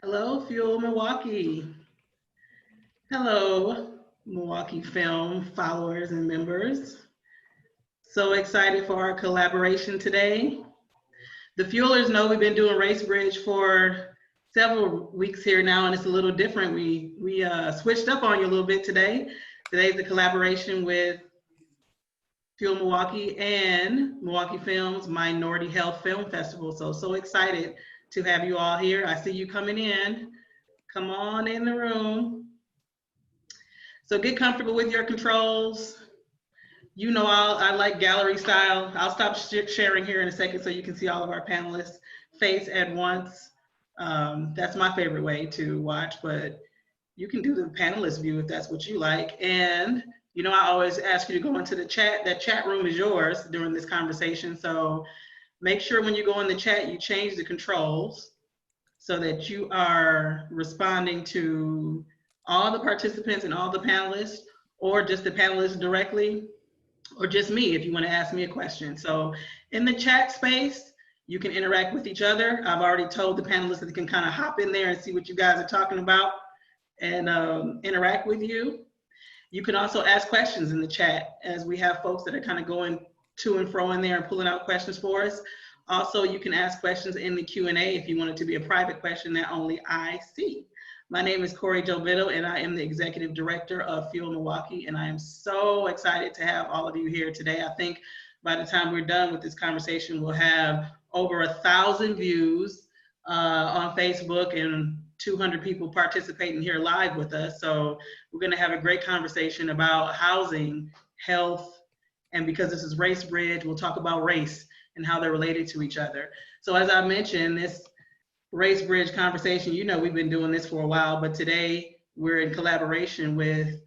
Hello, Fuel Milwaukee. Hello, Milwaukee Film followers and members. So excited for our collaboration today. The Fuelers know we've been doing Race Bridge for several weeks here now, and it's a little different. We switched up on you a little bit today. Today's a collaboration with Fuel Milwaukee and Milwaukee Film's Minority Health Film Festival. So excited to have you all here. I see you coming in. Come on in the room. So get comfortable with your controls. You know, I like gallery style. I'll stop sharing here in a second so you can see all of our panelists face at once. That's my favorite way to watch, but you can do the panelist view if that's what you like. And you know, I always ask you to go into the chat. That chat room is yours during this conversation. So make sure when you go in the chat, you change the controls so that you are responding to all the participants and all the panelists, or just the panelists directly, or just me if you want to ask me a question. So in the chat space, you can interact with each other. I've already told the panelists that they can kind of hop in there and see what you guys are talking about and interact with you. You can also ask questions in the chat, as we have folks that are kind of going to and fro in there and pulling out questions for us. Also, you can ask questions in the Q&A if you want it to be a private question that only I see. My name is Corey Jovito, and I am the Executive Director of Fuel Milwaukee, and I am so excited to have all of you here today. I think by the time we're done with this conversation, we'll have over 1,000 views on Facebook and 200 people participating here live with us. So we're going to have a great conversation about housing, health, and because this is Race Bridge, we'll talk about race and how they're related to each other. So as I mentioned, this Race Bridge conversation, you know, we've been doing this for a while, but today we're in collaboration with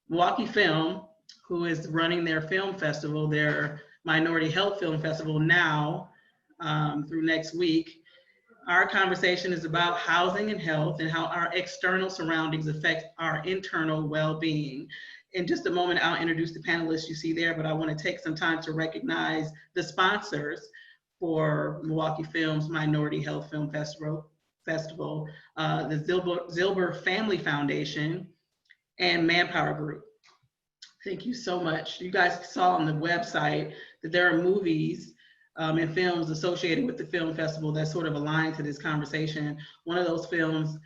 Milwaukee Film, who is running their film festival, their Minority Health Film Festival now through next week. Our conversation is about housing and health and how our external surroundings affect our internal well-being. In just a moment, I'll introduce the panelists you see there, but I want to take some time to recognize the sponsors for Milwaukee Film's Minority Health Film Festival, the Zilber Family Foundation and Manpower Group. Thank you so much. You guys saw on the website that there are movies and films associated with the film festival that sort of align to this conversation. One of those films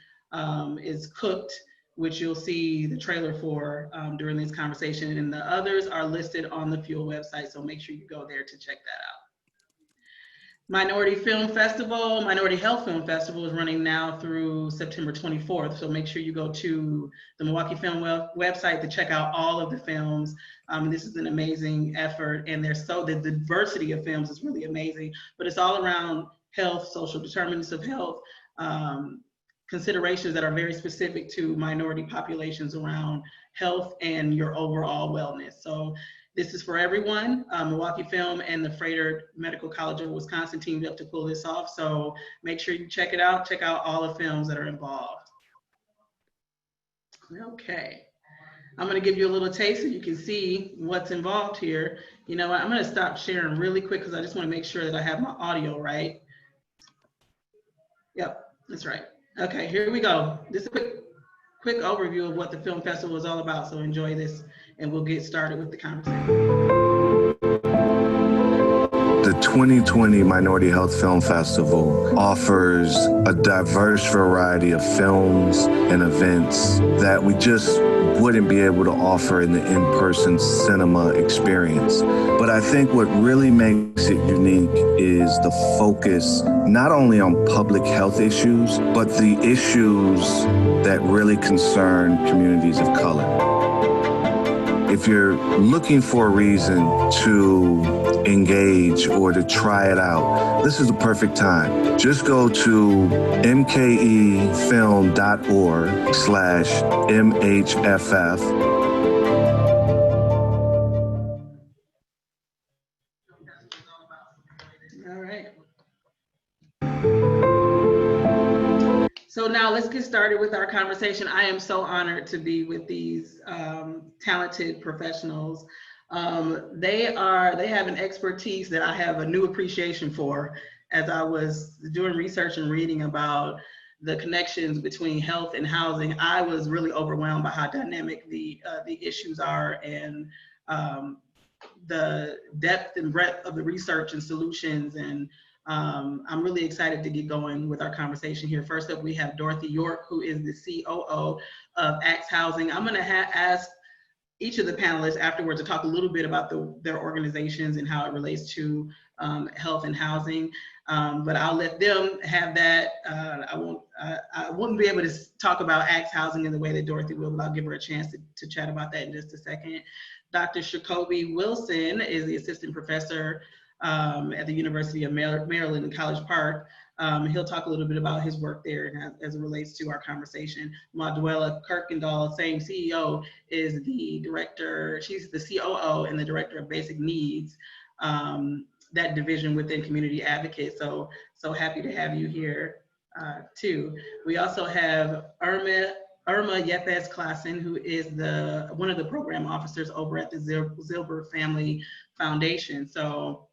is Cooked, which you'll see the trailer for during this conversation, and the others are listed on the Fuel website, so make sure you go there to check that out. Minority Health Film Festival is running now through September 24th, so make sure you go to the Milwaukee Film website to check out all of the films. This is an amazing effort, and the diversity of films is really amazing, but it's all around health, social determinants of health, considerations that are very specific to minority populations around health and your overall wellness. So this is for everyone. Milwaukee Film and the Froedtert Medical College of Wisconsin teamed up to pull this off. So make sure you check it out. Check out all the films that are involved. Okay. I'm going to give you a little taste so you can see what's involved here. You know what? I'm going to stop sharing really quick because I just want to make sure that I have my audio right. Yep, that's right. Okay, here we go. This is a quick overview of what the film festival is all about. So enjoy this, and we'll get started with the conversation. The 2020 Minority Health Film Festival offers a diverse variety of films and events that we just wouldn't be able to offer in the in-person cinema experience. But I think what really makes it unique is the focus not only on public health issues, but the issues that really concern communities of color. If you're looking for a reason to engage or to try it out, this is the perfect time. Just go to mkefilm.org/MHFF. All right. So now let's get started with our conversation. I am so honored to be with these talented professionals. They have an expertise that I have a new appreciation for as I was doing research and reading about the connections between health and housing, I was really overwhelmed by how dynamic the issues are, and the depth and breadth of the research and solutions. And I'm really excited to get going with our conversation here. First up, we have Dorothy York, who is the COO of Axe Housing. I'm going to ask each of the panelists afterwards to talk a little bit about their organizations and how it relates to health and housing. But I'll let them have that. I wouldn't be able to talk about Axe Housing in the way that Dorothy will, but I'll give her a chance to chat about that in just a second. Dr. Shakobi Wilson is the assistant professor at the University of Maryland in College Park. He'll talk a little bit about his work there and as it relates to our conversation. Maudwella Kirkendoll, same CEO, is the director. She's the COO and the director of basic needs, that division within community advocates. So happy to have you here too. We also have Irma Yepez-Klassen, who is one of the program officers over at the Zilber Family Foundation. So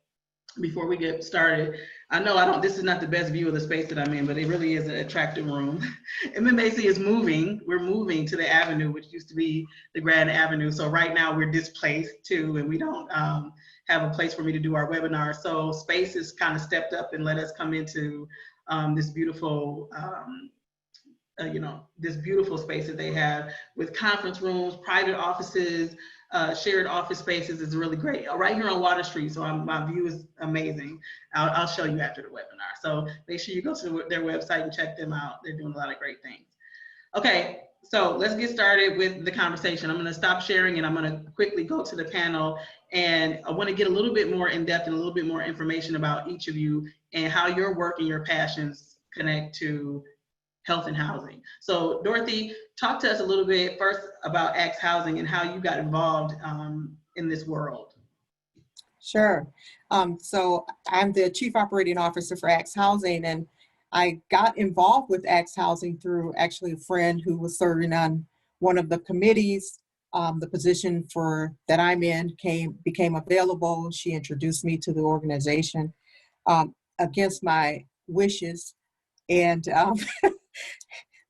before we get started, I know this is not the best view of the space that I'm in, but it really is an attractive room. MMAC is moving. We're moving to the Avenue, which used to be the Grand Avenue. So right now we're displaced too, and we don't have a place for me to do our webinar. So space has kind of stepped up and let us come into this beautiful, this beautiful space that they have with conference rooms, private offices, shared office spaces. Is really great. Right here on Water Street, so my view is amazing. I'll show you after the webinar. So make sure you go to their website and check them out. They're doing a lot of great things. Okay, so let's get started with the conversation. I'm going to stop sharing and I'm going to quickly go to the panel. And I want to get a little bit more in depth and a little bit more information about each of you and how your work and your passions connect to health and housing. So Dorothy, talk to us a little bit first about Axe Housing and how you got involved in this world. Sure. So I'm the Chief Operating Officer for Axe Housing, and I got involved with Axe Housing through actually a friend who was serving on one of the committees. The position that I'm in became available. She introduced me to the organization against my wishes, and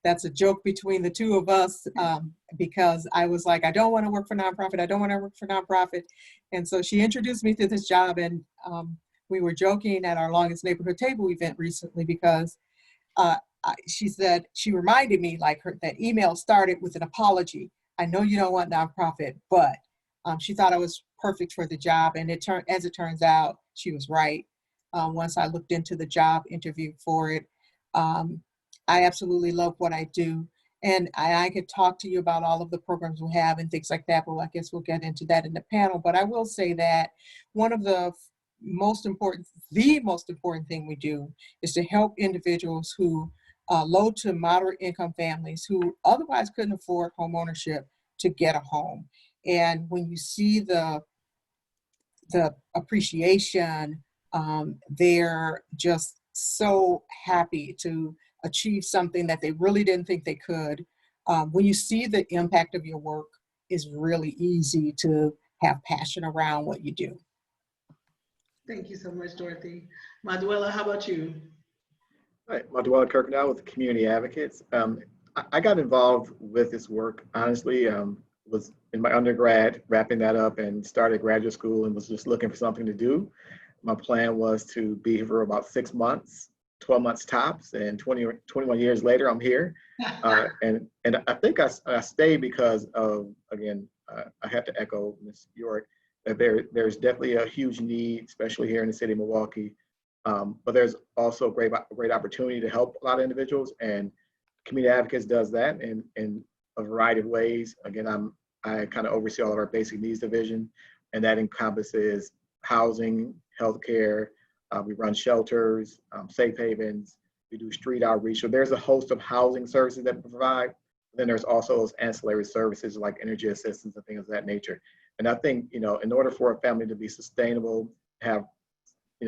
that's a joke between the two of us because I was like, I don't want to work for nonprofit. I don't want to work for nonprofit. And so she introduced me to this job, and we were joking at our Longest Neighborhood Table event recently because she reminded me that email started with an apology. I know you don't want nonprofit, but she thought I was perfect for the job. And as it turns out, she was right. Once I looked into the job, interviewed for it, I absolutely love what I do. And I could talk to you about all of the programs we have and things like that, but I guess we'll get into that in the panel. But I will say that one of the most important thing we do is to help individuals who low to moderate income families who otherwise couldn't afford home ownership to get a home. And when you see the appreciation, they're just so happy to achieve something that they really didn't think they could. When you see the impact of your work, it's really easy to have passion around what you do. Thank you so much, Dorothy. Maudwella, how about you? Hi, Maudwella Kirkendoll with the Community Advocates. I got involved with this work, honestly, was in my undergrad, wrapping that up and started graduate school and was just looking for something to do. My plan was to be here for about 6 months, 12 months tops, and 21 years later, I'm here. And I think I stayed because of, again, I have to echo Ms. York, that there's definitely a huge need, especially here in the city of Milwaukee. But there's also great opportunity to help a lot of individuals, and Community Advocates does that in a variety of ways. Again, I kind of oversee all of our basic needs division, and that encompasses housing, healthcare. We run shelters, safe havens. We do street outreach. So there's a host of housing services that we provide. Then there's also those ancillary services like energy assistance and things of that nature. And I think, in order for a family to be sustainable, have,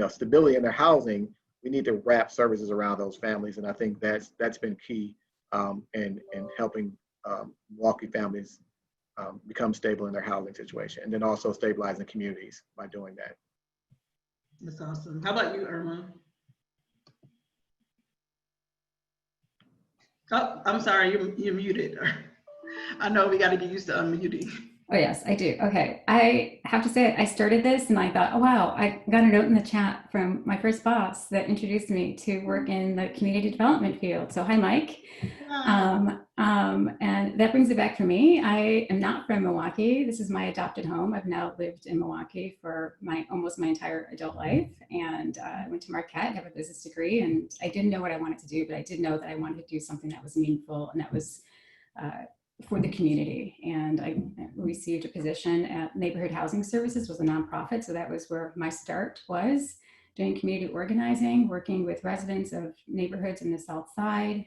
stability in their housing, we need to wrap services around those families. And I think that's been key in helping Milwaukee families become stable in their housing situation, and then also stabilizing communities by doing that. That's awesome. How about you, Irma? Oh, I'm sorry, you're muted. I know we got to get used to unmuting. Oh, yes, I do. Okay. I have to say, I started this and I thought, oh, wow, I got a note in the chat from my first boss that introduced me to work in the community development field. So hi, Mike. And that brings it back for me. I am not from Milwaukee. This is my adopted home. I've now lived in Milwaukee for almost my entire adult life. And I went to Marquette, have a business degree, and I didn't know what I wanted to do, but I did know that I wanted to do something that was meaningful and that was for the community. And I received a position at Neighborhood Housing Services, was a nonprofit. So that was where my start was, doing community organizing, working with residents of neighborhoods in the South Side.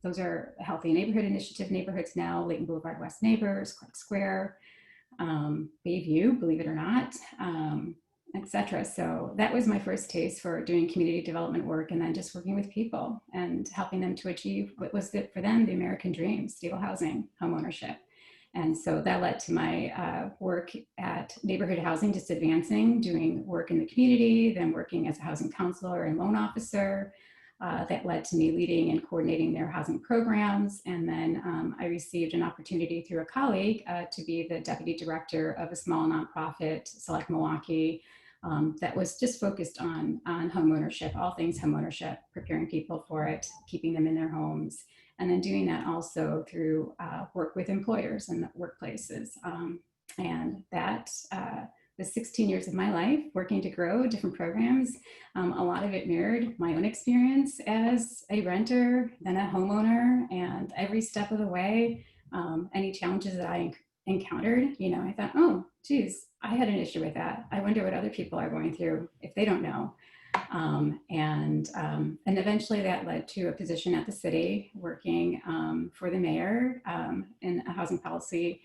Those are Healthy Neighborhood Initiative neighborhoods now, Layton Boulevard West Neighbors, Clark Square, Bayview, believe it or not, etc. So that was my first taste for doing community development work, and then just working with people and helping them to achieve what was good for them, the American dream, stable housing, home ownership. And so that led to my work at Neighborhood Housing, just advancing, doing work in the community, then working as a housing counselor and loan officer. That led to me leading and coordinating their housing programs. And then I received an opportunity through a colleague to be the deputy director of a small nonprofit, Select Milwaukee, that was just focused on home ownership, all things home ownership, preparing people for it, keeping them in their homes, and then doing that also through work with employers and workplaces. And that was 16 years of my life working to grow different programs. A lot of it mirrored my own experience as a renter, then a homeowner, and every step of the way, any challenges that I encountered, I thought, oh, geez, I had an issue with that. I wonder what other people are going through if they don't know. And eventually that led to a position at the city working for the mayor in a housing policy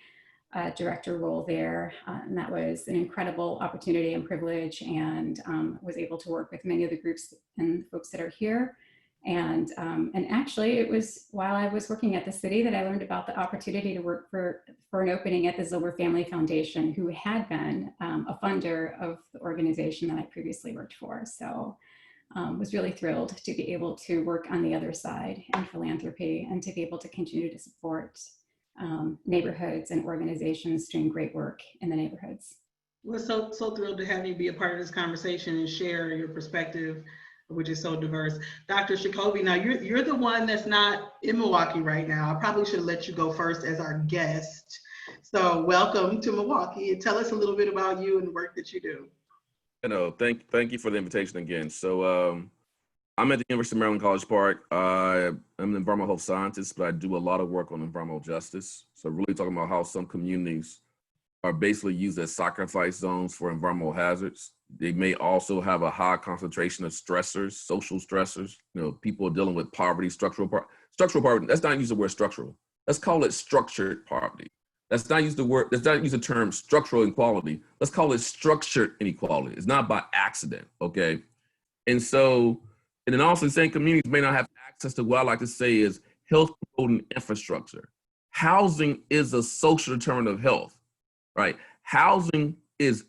director role there. And that was an incredible opportunity and privilege, and was able to work with many of the groups and folks that are here. And actually it was while I was working at the city that I learned about the opportunity to work for an opening at the Zilber Family Foundation, who had been a funder of the organization that I previously worked for. So was really thrilled to be able to work on the other side in philanthropy and to be able to continue to support neighborhoods and organizations doing great work in the neighborhoods. We're so thrilled to have you be a part of this conversation and share your perspective, which is so diverse. Dr. Jacoby, now you're the one that's not in Milwaukee right now. I probably should have let you go first as our guest. So welcome to Milwaukee, and tell us a little bit about you and the work that you do. Thank you for the invitation again. So I'm at the University of Maryland, College Park. I'm an environmental health scientist, but I do a lot of work on environmental justice. So really talking about how some communities are basically used as sacrifice zones for environmental hazards. They may also have a high concentration of stressors, social stressors. People dealing with poverty, structural poverty. Let's not use the word structural. Let's call it structured poverty. Let's not use the term structural inequality. Let's call it structured inequality. It's not by accident, okay? And then also saying communities may not have access to what I like to say is health promoting infrastructure. Housing is a social determinant of health, right? Housing is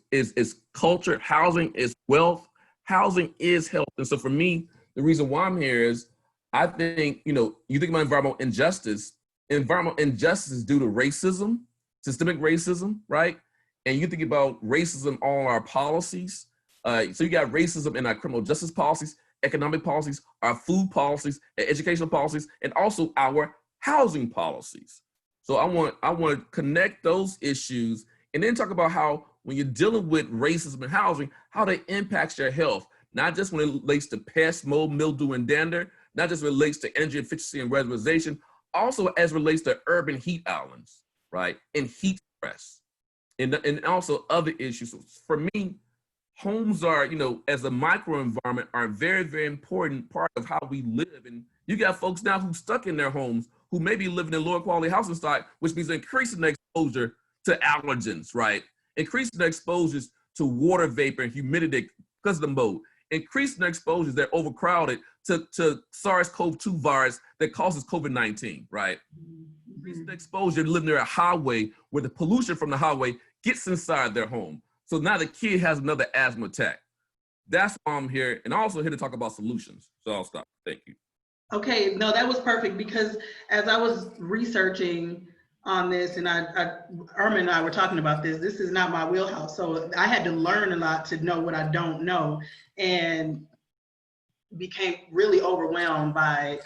culture, housing is wealth, housing is health. And so for me, the reason why I'm here is I think, you think about environmental injustice is due to racism, systemic racism, right? And you think about racism on our policies. So you got racism in our criminal justice policies, economic policies, our food policies, educational policies, and also our housing policies. So I want to connect those issues and then talk about how when you're dealing with racism and housing, how they impact your health, not just when it relates to pest, mold, mildew, and dander, not just relates to energy efficiency and weatherization, also as relates to urban heat islands, right? And heat stress, and also other issues. So for me, homes are, as a microenvironment, are a very, very important part of how we live. And you got folks now who stuck in their homes who may be living in lower quality housing stock, which means increasing the exposure to allergens, right? Increasing the exposures to water vapor and humidity because of the mold. Increasing the exposures that are overcrowded to SARS-CoV-2 virus that causes COVID-19, right? Increasing the exposure to living near a highway where the pollution from the highway gets inside their home. So now the kid has another asthma attack. That's why I'm here, and also here to talk about solutions. So I'll stop. Thank you. Okay, no, that was perfect because as I was researching on this, and Irma and I were talking about this, this is not my wheelhouse. So I had to learn a lot to know what I don't know, and became really overwhelmed by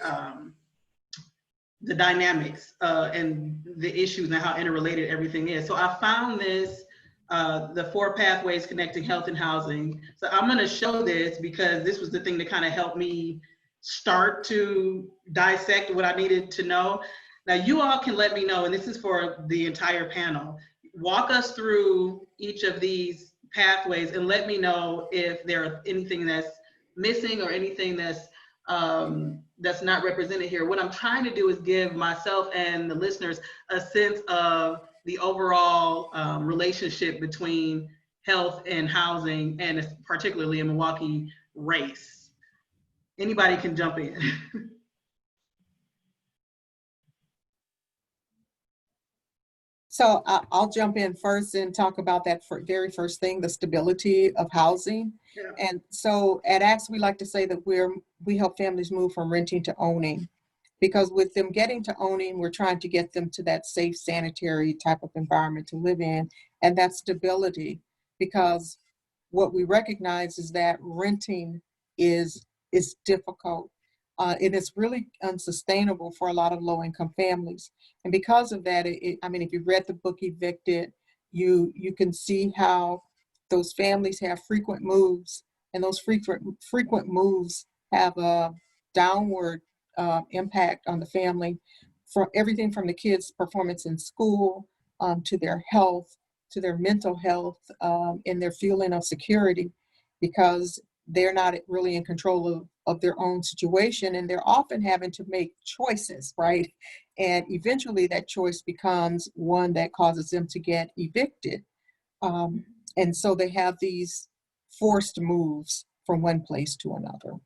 the dynamics and the issues and how interrelated everything is. So I found this, the 4 pathways connecting health and housing. So I'm gonna show this because this was the thing that kind of helped me start to dissect what I needed to know. Now you all can let me know, and this is for the entire panel, walk us through each of these pathways and let me know if there's anything that's missing or anything that's not represented here. What I'm trying to do is give myself and the listeners a sense of the overall relationship between health and housing, and particularly in Milwaukee, race. Anybody can jump in. So I'll jump in first and talk about that very first thing, the stability of housing. Yeah. And so at ACTS, we like to say that we help families move from renting to owning, because with them getting to owning, we're trying to get them to that safe, sanitary type of environment to live in, and that stability. Because what we recognize is that renting is difficult. And it's really unsustainable for a lot of low-income families. And because of that, I mean, if you read the book Evicted, you can see how those families have frequent moves, and those frequent moves have a downward impact on the family, for everything from the kids' performance in school, to their health, to their mental health, and their feeling of security, because they're not really in control of their own situation, and they're often having to make choices, right? And eventually that choice becomes one that causes them to get evicted. And so they have these forced moves from one place to another.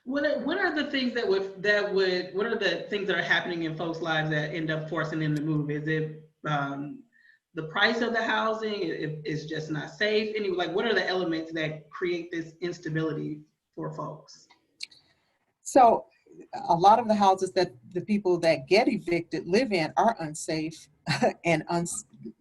What are the things what are the things that are happening in folks' lives that end up forcing them to move? Is it the price of the housing? It's just not safe? What are the elements that create this instability for folks? So a lot of the houses that the people that get evicted live in are unsafe and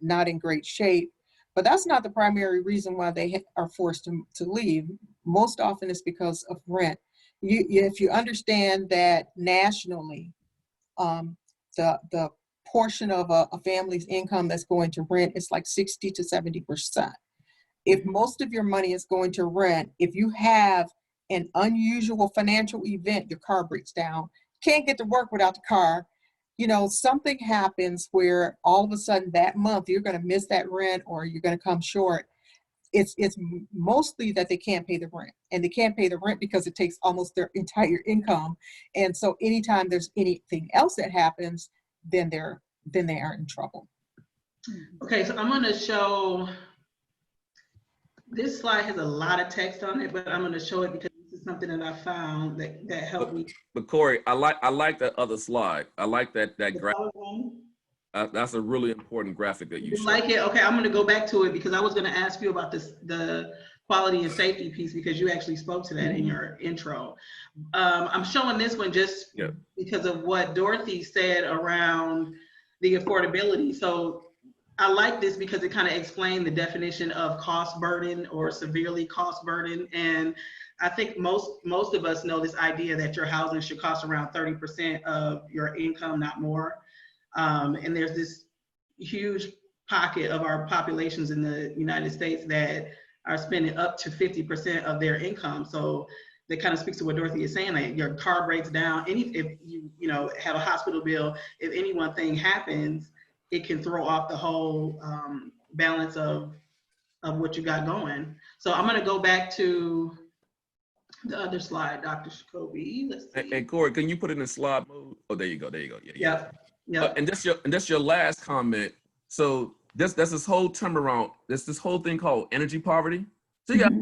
not in great shape. But that's not the primary reason why they are forced to leave. Most often it's because of rent. If you understand that nationally, the portion of a family's income that's going to rent is like 60 to 70%. If most of your money is going to rent, if you have an unusual financial event, your car breaks down, can't get to work without the car, something happens where all of a sudden that month you're going to miss that rent or you're going to come short. It's mostly that they can't pay the rent, and they can't pay the rent because it takes almost their entire income. And so anytime there's anything else that happens, then they are in trouble. Okay, so I'm going to show, this slide has a lot of text on it, but I'm going to show it because this is something that I found that helped me. But Corey, I like that other slide. I like that graphic. That's a really important graphic that you showed. Like it? Okay, I'm going to go back to it because I was going to ask you about the quality and safety piece, because you actually spoke to that in your intro. I'm showing this one just because of what Dorothy said around the affordability. So I like this because it kind of explained the definition of cost burden or severely cost burden. And I think most of us know this idea that your housing should cost around 30% of your income, not more. And there's this huge pocket of our populations in the United States that are spending up to 50% of their income. So that kind of speaks to what Dorothy is saying, like your car breaks down, if you have a hospital bill, if any one thing happens, it can throw off the whole balance of what you got going. So I'm going to go back to the other slide, Dr. Jacoby. Let's see. And Corey, can you put it in slide mode? Oh, there you go. Yeah. Yeah. And that's your last comment. So that's this whole term around this whole thing called energy poverty. So you got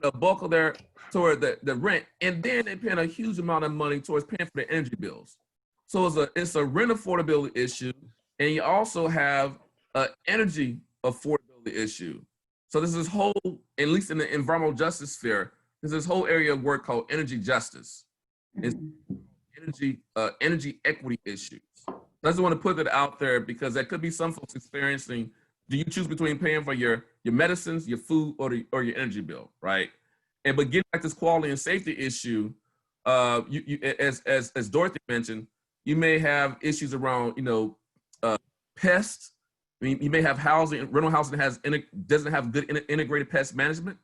a bulk of their toward the rent, and then they're paying a huge amount of money towards paying for the energy bills. So it's a rent affordability issue, and you also have an energy affordability issue. So there's this whole, at least in the environmental justice sphere, there's this whole area of work called energy justice. It's energy equity issues. I just want to put that out there because there could be some folks experiencing, do you choose between paying for your medicines, your food, or your energy bill, right? And but getting back to this quality and safety issue, as Dorothy mentioned, you may have issues around, pests. I mean, you may have rental housing doesn't have good integrated pest management.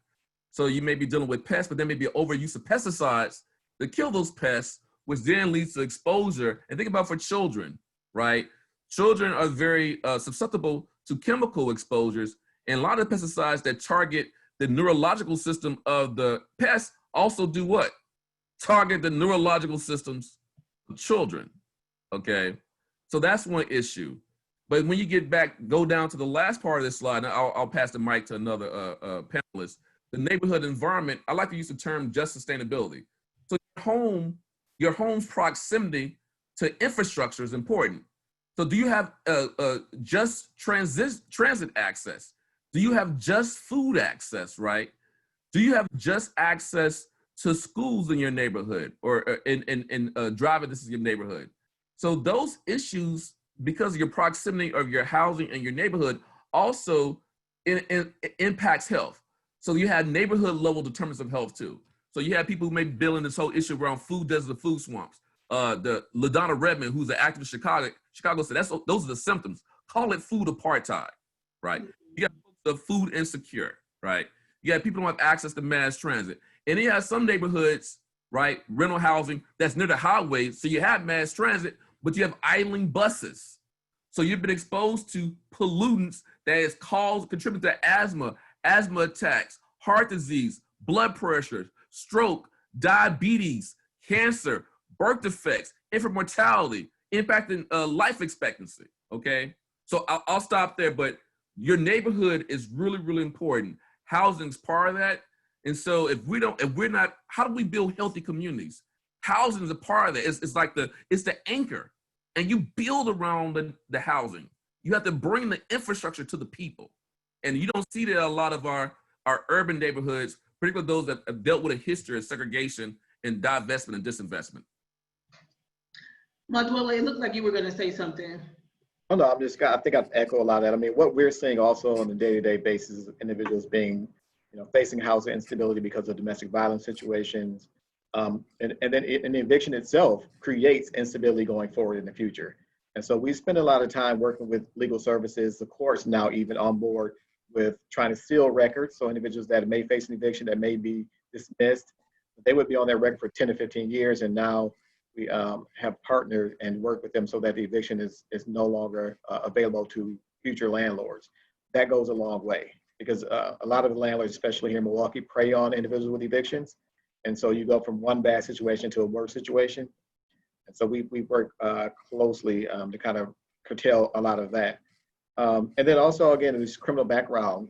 So you may be dealing with pests, but there may be an overuse of pesticides to kill those pests, which then leads to exposure. And think about for children, right? Children are very susceptible to chemical exposures, and a lot of the pesticides that target the neurological system of the pests also do what? Target the neurological systems of children, okay? So that's one issue. But when you go down to the last part of this slide, and I'll pass the mic to another panelist, the neighborhood environment, I like to use the term just sustainability. So your home's proximity to infrastructure is important. So do you have just transit access? Do you have just food access, right? Do you have just access to schools in your neighborhood or in driving distance in your neighborhood? So those issues, because of your proximity of your housing and your neighborhood, also impacts health. So you have neighborhood level determinants of health too. So you have people who may be dealing this whole issue around food deserts and food swamps. The LaDonna Redmond, who's an activist in Chicago said those are the symptoms. Call it food apartheid, right? You got the food insecure, right? You got people who don't have access to mass transit. And you have some neighborhoods, right, rental housing that's near the highway. So you have mass transit, but you have idling buses. So you've been exposed to pollutants that is contributing to asthma attacks, heart disease, blood pressure, stroke, diabetes, cancer, birth defects, infant mortality, impacting life expectancy, okay? So I'll stop there, but your neighborhood is really, really important. Housing's part of that. And so how do we build healthy communities? Housing is a part of that. It's the anchor, and you build around the housing. You have to bring the infrastructure to the people. And you don't see that a lot of our urban neighborhoods, particularly those that have dealt with a history of segregation and divestment and disinvestment. Maudwella, it looked like you were going to say something. Oh, no, I think I've echoed a lot of that. I mean, what we're seeing also on a day-to-day basis is individuals being, facing housing instability because of domestic violence situations. And then the eviction itself creates instability going forward in the future. And so we spend a lot of time working with legal services, the courts now even on board with trying to seal records. So individuals that may face an eviction that may be dismissed, they would be on their record for 10 to 15 years. And now we have partnered and worked with them so that the eviction is no longer available to future landlords. That goes a long way because a lot of the landlords, especially here in Milwaukee, prey on individuals with evictions. And so you go from one bad situation to a worse situation. And so we work closely to kind of curtail a lot of that. And then also, again, in this criminal background,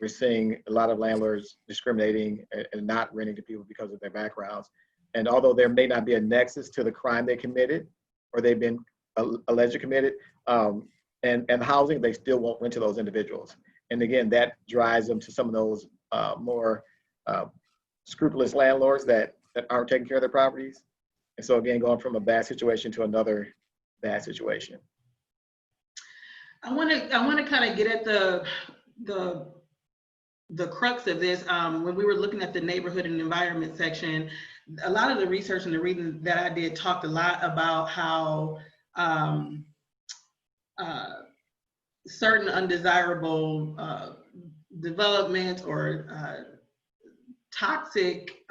we're seeing a lot of landlords discriminating and not renting to people because of their backgrounds. And although there may not be a nexus to the crime they committed or they've been allegedly committed, and housing, they still won't rent to those individuals. And again, that drives them to some of those more scrupulous landlords that aren't taking care of their properties. And so again, going from a bad situation to another bad situation. I want to kind of get at the crux of this. When we were looking at the neighborhood and environment section, a lot of the research and the reading that I did talked a lot about how certain undesirable development or toxic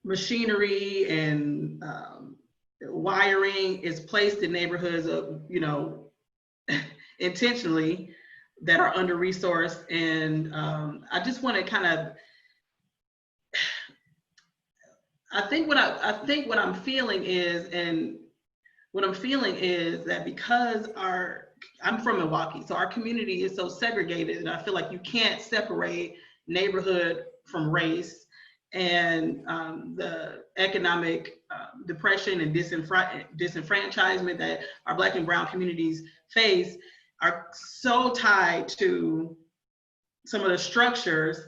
machinery and wiring is placed in neighborhoods of, intentionally that are under-resourced. And I just want to kind of, I think what I'm feeling is that because I'm from Milwaukee, so our community is so segregated, and I feel like you can't separate neighborhood from race, and the economic depression and disenfranchisement that our Black and brown communities face are so tied to some of the structures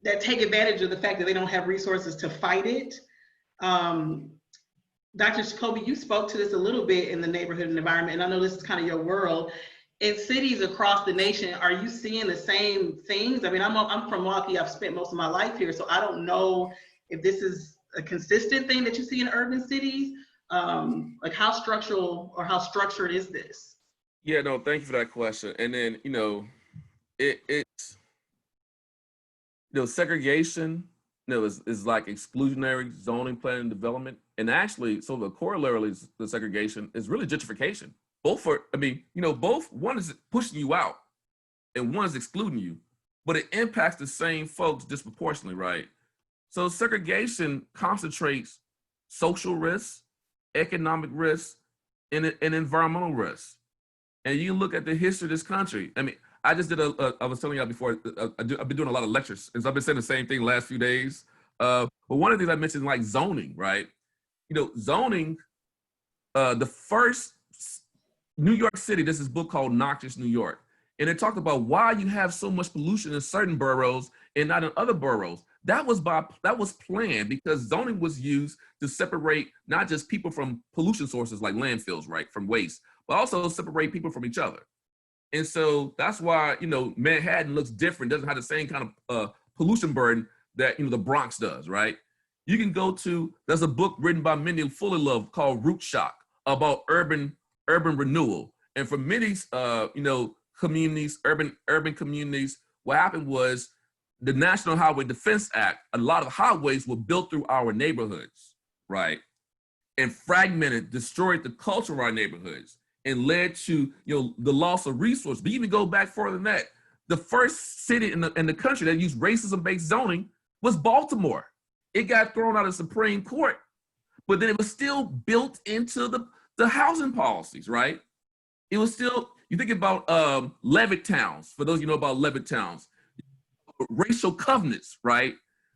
that take advantage of the fact that they don't have resources to fight it. Dr. Jacoby, you spoke to this a little bit in the neighborhood and environment, and I know this is kind of your world. In cities across the nation, are you seeing the same things? I mean, I'm from Milwaukee. I've spent most of my life here, so I don't know if this is a consistent thing that you see in urban cities. Like how structural or how structured is this? Yeah, no, thank you for that question. And then, it's, segregation, is like exclusionary zoning, planning, and development. And actually, so the corollary to segregation is really gentrification. Both one is pushing you out and one is excluding you, but it impacts the same folks disproportionately, right? So segregation concentrates social risks, economic risks, and environmental risks. And you look at the history of this country. I mean, I just did I was telling y'all before, I've been doing a lot of lectures, and so I've been saying the same thing the last few days. But one of the things I mentioned, like zoning, right? Zoning, the first New York City, there's this book called Noxious New York. And it talked about why you have so much pollution in certain boroughs and not in other boroughs. That was planned because zoning was used to separate not just people from pollution sources like landfills, right, from waste, but also separate people from each other. And so that's why, Manhattan looks different, doesn't have the same kind of pollution burden that, the Bronx does, right? You can go to, there's a book written by Mindy Fullilove called Root Shock about urban renewal. And for many, communities, urban communities, what happened was the National Highway Defense Act, a lot of highways were built through our neighborhoods, right? And fragmented, destroyed the culture of our neighborhoods and led to, the loss of resources. But even go back further than that, the first city in the country that used racism-based zoning was Baltimore. It got thrown out of the Supreme Court, but then it was still built into the housing policies, right? It was still, you think about Levitt towns, for those you know about Levitt towns, racial covenants, right?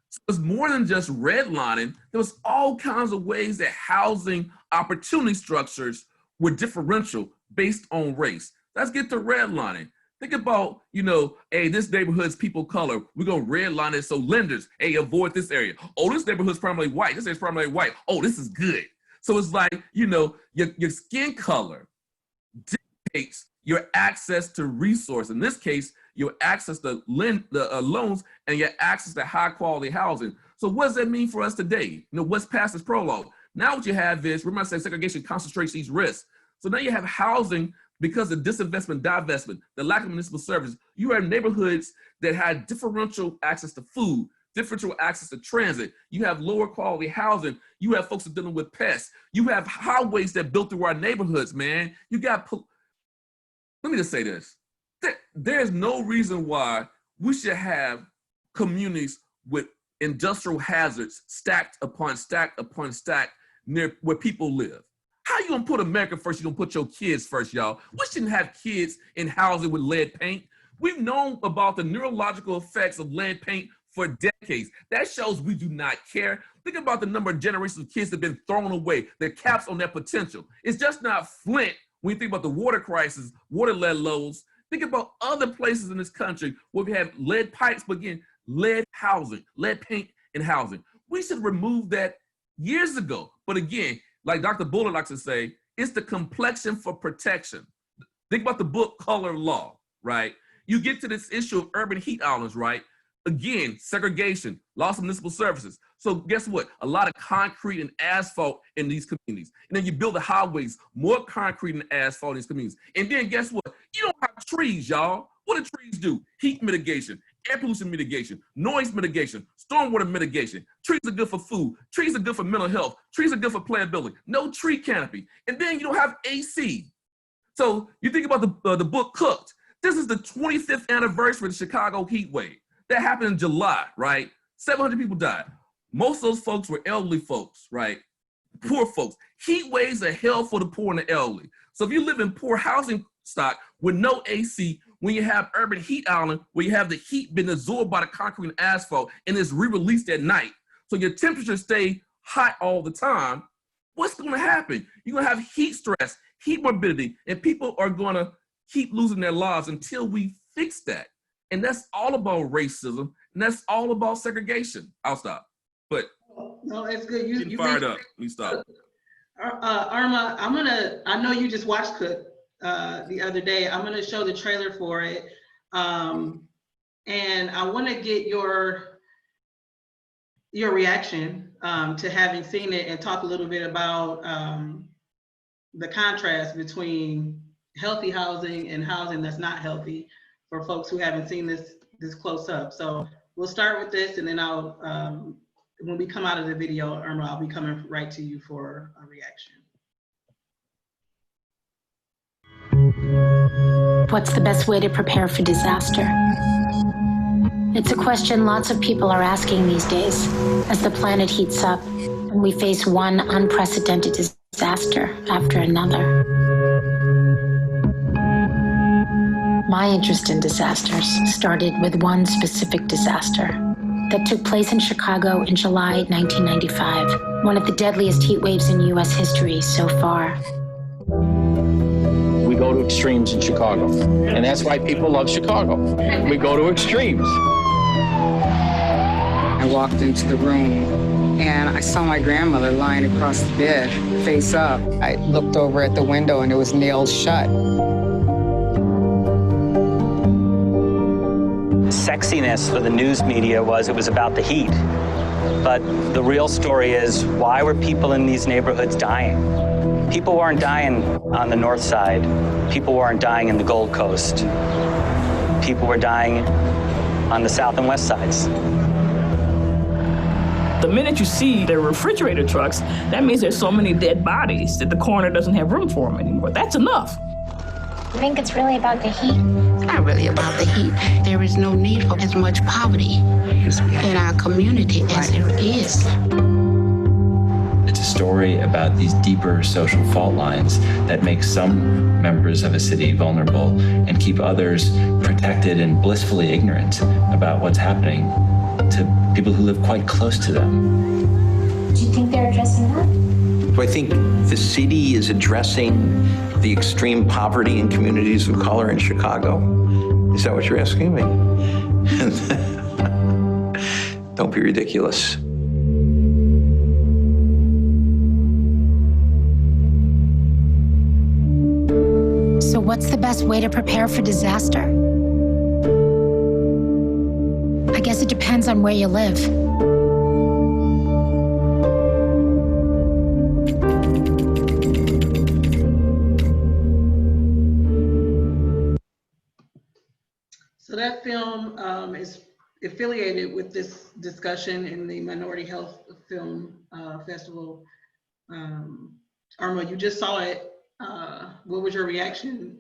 So it's more than just redlining. There was all kinds of ways that housing opportunity structures were differential based on race. Let's get to redlining. Think about, hey, this neighborhood's people of color. We're gonna redline it so lenders, hey, avoid this area. Oh, this neighborhood's primarily white. This is primarily white. Oh, this is good. So it's like, your skin color dictates your access to resource. In this case, your access to loans and your access to high quality housing. So what does that mean for us today? What's past this prologue? Now what you have is, remember I said segregation concentrates these risks. So now you have housing because of disinvestment, divestment, the lack of municipal service. You have neighborhoods that had differential access to food, differential access to transit. You have lower quality housing. You have folks that are dealing with pests. You have highways that built through our neighborhoods, man. You got, let me just say this. There's no reason why we should have communities with industrial hazards stacked upon stack upon stack near where people live. How you gonna put America first? You gonna put your kids first, y'all? We shouldn't have kids in housing with lead paint. We've known about the neurological effects of lead paint for decades. That shows we do not care. Think about the number of generations of kids that have been thrown away, the caps on their potential. It's just not Flint when you think about the water crisis, water lead loads. Think about other places in this country where we have lead pipes, but again, lead housing, lead paint and housing. We should remove that years ago. But again, like Dr. Buller likes to say, it's the complexion for protection. Think about the book Color Law, right? You get to this issue of urban heat islands, right? Again, segregation, loss of municipal services. So guess what? A lot of concrete and asphalt in these communities. And then you build the highways, more concrete and asphalt in these communities. And then guess what? You don't have trees, y'all. What do trees do? Heat mitigation, air pollution mitigation, noise mitigation, stormwater mitigation. Trees are good for food. Trees are good for mental health. Trees are good for playability. No tree canopy. And then you don't have AC. So you think about the book Cooked. This is the 25th anniversary of the Chicago heat wave. That happened in July, right? 700 people died. Most of those folks were elderly folks, right? Poor folks. Heat waves are hell for the poor and the elderly. So if you live in poor housing stock with no AC, when you have urban heat island, where you have the heat being absorbed by the concrete and asphalt and it's re-released at night, so your temperatures stay hot all the time, what's gonna happen? You're gonna have heat stress, heat morbidity, and people are gonna keep losing their lives until we fix that. And that's all about racism, and that's all about segregation. I'll stop. But No, it's good. Getting fired up. Let me stop. Irma, I know you just watched Cook the other day. I'm gonna show the trailer for it. And I wanna get your reaction to having seen it, and talk a little bit about the contrast between healthy housing and housing that's not healthy for folks who haven't seen this close up. So we'll start with this, and then I'll, when we come out of the video, Irma, I'll be coming right to you for a reaction. What's the best way to prepare for disaster? It's a question lots of people are asking these days as the planet heats up and we face one unprecedented disaster after another. My interest in disasters started with one specific disaster that took place in Chicago in July 1995, one of the deadliest heat waves in US history so far. We go to extremes in Chicago, and that's why people love Chicago. We go to extremes. I walked into the room and I saw my grandmother lying across the bed, face up. I looked over at the window and it was nailed shut. Sexiness for the news media was it was about the heat. But the real story is, why were people in these neighborhoods dying? People weren't dying on the north side. People weren't dying in the Gold Coast. People were dying on the south and west sides. The minute you see the refrigerator trucks, that means there's so many dead bodies that the coroner doesn't have room for them anymore. That's enough. I think it's really about the heat. It's not really about the heat. There is no need for as much poverty in our community as there is. It's a story about these deeper social fault lines that make some members of a city vulnerable and keep others protected and blissfully ignorant about what's happening to people who live quite close to them. Do you think they're addressing that? So I think the city is addressing the extreme poverty in communities of color in Chicago. Is that what you're asking me? Don't be ridiculous. So what's the best way to prepare for disaster? I guess it depends on where you live. So that film is affiliated with this discussion in the Minority Health Film Festival. Irma, you just saw it. What was your reaction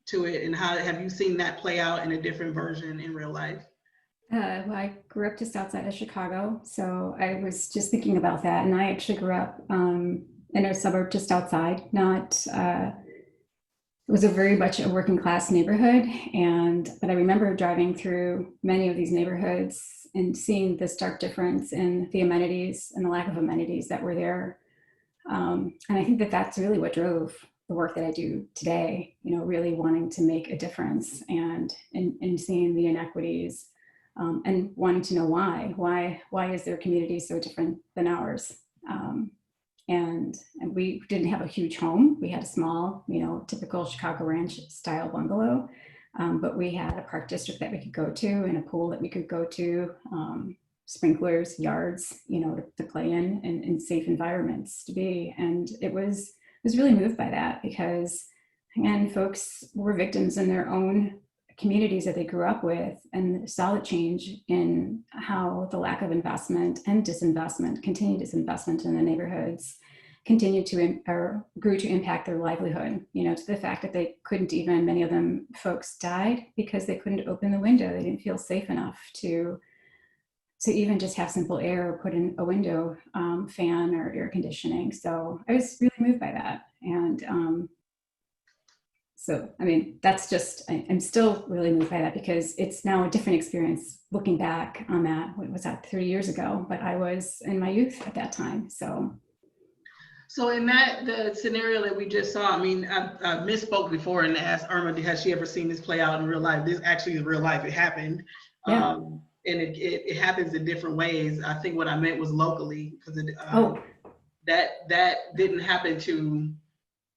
to it, and how have you seen that play out in a different version in real life? Well, I grew up just outside of Chicago, so I was just thinking about that. And I actually grew up in a suburb just outside, it was a very much a working class neighborhood. But I remember driving through many of these neighborhoods and seeing the stark difference in the amenities and the lack of amenities that were there. And I think that that's really what drove the work that I do today, really wanting to make a difference and seeing the inequities and wanting to know why is their community so different than ours? And we didn't have a huge home. We had a small, typical Chicago ranch style bungalow, but we had a park district that we could go to and a pool that we could go to, sprinklers, yards, to play in safe environments to be. And it was really moved by that because, again, folks were victims in their own communities that they grew up with, and saw the change in how the lack of investment and continued disinvestment in the neighborhoods grew to impact their livelihood, to the fact that they couldn't even, many of them folks died because they couldn't open the window. They didn't feel safe enough to even just have simple air or put in a window fan or air conditioning. So I was really moved by that. And so, I mean, that's just, I'm still really moved by that because it's now a different experience looking back on that. What was that, 30 years ago? But I was in my youth at that time, so. So in the scenario that we just saw, I mean, I misspoke before and asked Irma, has she ever seen this play out in real life? This actually is real life, it happened. Yeah. and it happens in different ways. I think what I meant was locally, because that didn't happen to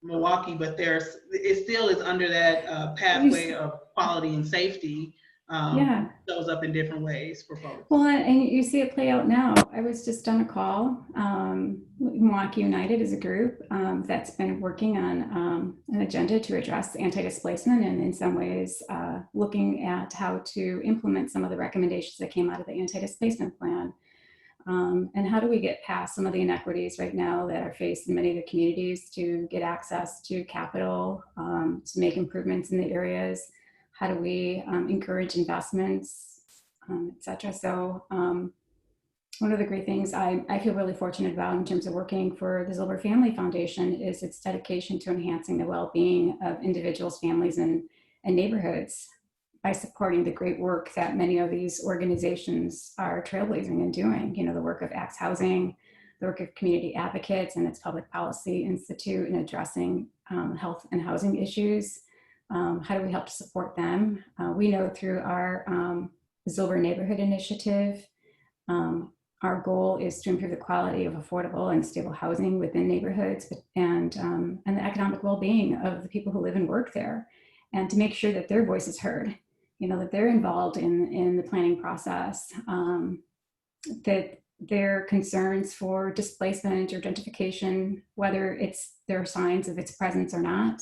Milwaukee, but it still is under that pathway of quality and safety. Shows up in different ways for folks. Well, and you see it play out now. I was just on a call. Milwaukee United is a group that's been working on an agenda to address anti-displacement, and in some ways looking at how to implement some of the recommendations that came out of the anti-displacement plan. And how do we get past some of the inequities right now that are faced in many of the communities to get access to capital, to make improvements in the areas? How do we encourage investments, et cetera? So one of the great things I feel really fortunate about in terms of working for the Zilber Family Foundation is its dedication to enhancing the well-being of individuals, families, and neighborhoods by supporting the great work that many of these organizations are trailblazing and doing. You know, the work of Axe Housing, the work of Community Advocates and its Public Policy Institute in addressing health and housing issues. How do we help to support them? We know through our Zilber Neighborhood Initiative, our goal is to improve the quality of affordable and stable housing within neighborhoods and the economic well-being of the people who live and work there, and to make sure that their voice is heard, you know, that they're involved in the planning process, that their concerns for displacement or gentrification, whether there are signs of its presence or not,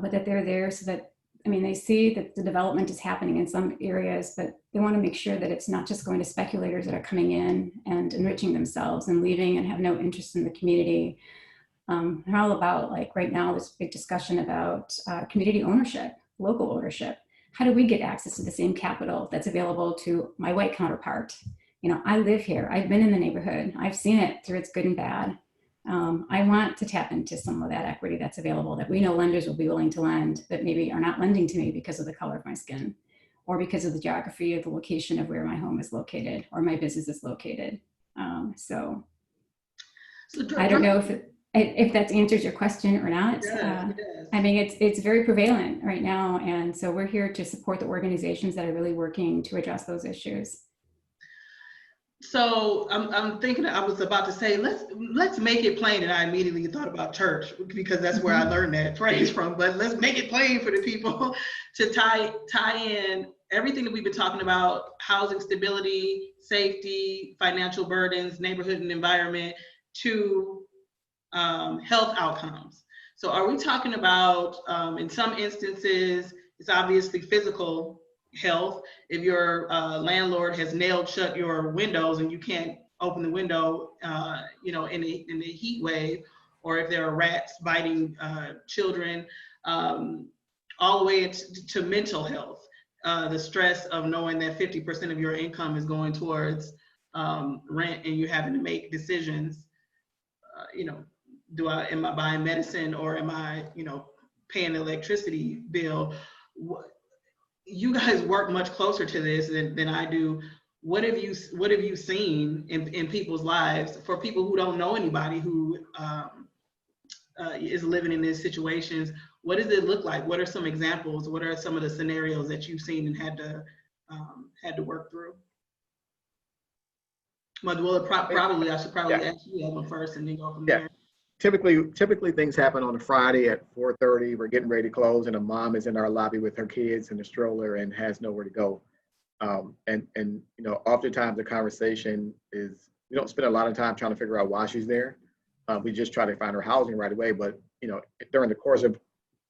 but that they're there so that, I mean, they see that the development is happening in some areas, but they want to make sure that it's not just going to speculators that are coming in and enriching themselves and leaving and have no interest in the community. They're all about, like right now, this big discussion about community ownership, local ownership. How do we get access to the same capital that's available to my white counterpart? You know, I live here, I've been in the neighborhood, I've seen it through its good and bad. I want to tap into some of that equity that's available that we know lenders will be willing to lend, but maybe are not lending to me because of the color of my skin, or because of the geography of the location of where my home is located or my business is located. So I don't know if that answers your question or not. I mean, it's very prevalent right now. And so we're here to support the organizations that are really working to address those issues. So I'm thinking, I was about to say, let's make it plain, and I immediately thought about church because that's where I learned that phrase from. But let's make it plain for the people to tie in everything that we've been talking about: housing stability, safety, financial burdens, neighborhood and environment, to health outcomes. So are we talking about, in some instances, it's obviously physical health. If your landlord has nailed shut your windows and you can't open the window, you know, in the heat wave, or if there are rats biting children, all the way to mental health, the stress of knowing that 50% of your income is going towards rent, and you're having to make decisions. You know, am I buying medicine, or am I, you know, paying the electricity bill? You guys work much closer to this than I do. What have you seen in people's lives, for people who don't know anybody who is living in these situations? What does it look like? What are some examples? What are some of the scenarios that you've seen and had to work through? Maudwella, probably I should ask you that one first and then go from there. Typically things happen on a Friday at 4:30. We're getting ready to close, and a mom is in our lobby with her kids in a stroller and has nowhere to go. And you know, oftentimes the conversation is, we don't spend a lot of time trying to figure out why she's there. We just try to find her housing right away. But you know, during the course of,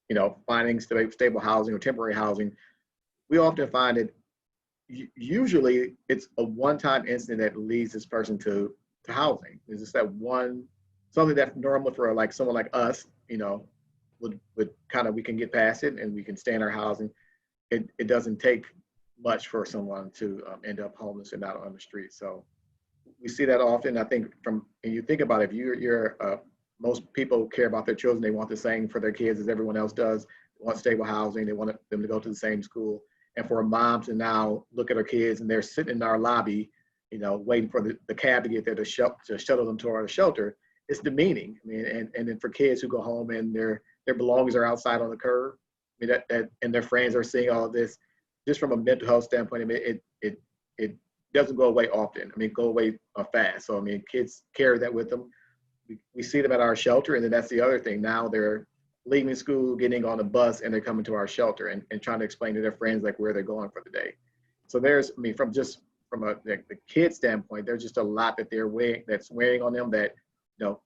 you know, finding stable housing or temporary housing, we often find that usually it's a one-time incident that leads this person to housing. It's just that one. Something that's normal for like someone like us, you know, would kind of, we can get past it and we can stay in our housing. It doesn't take much for someone to end up homeless and out on the street. So we see that often. I think and you think about it, if most people care about their children. They want the same for their kids as everyone else does. They want stable housing. They want them to go to the same school. And for a mom to now look at her kids and they're sitting in our lobby, you know, waiting for the cab to get there to shuttle them to our shelter, it's demeaning. I mean, and then for kids who go home and their belongings are outside on the curb, I mean, that and their friends are seeing all of this, just from a mental health standpoint, I mean, it doesn't go away often. I mean, go away fast. So, I mean, kids carry that with them. We see them at our shelter, and then that's the other thing. Now they're leaving school, getting on a bus, and they're coming to our shelter and trying to explain to their friends like where they're going for the day. So there's, I mean, from the kid standpoint, there's just a lot that that's weighing on them that, you know,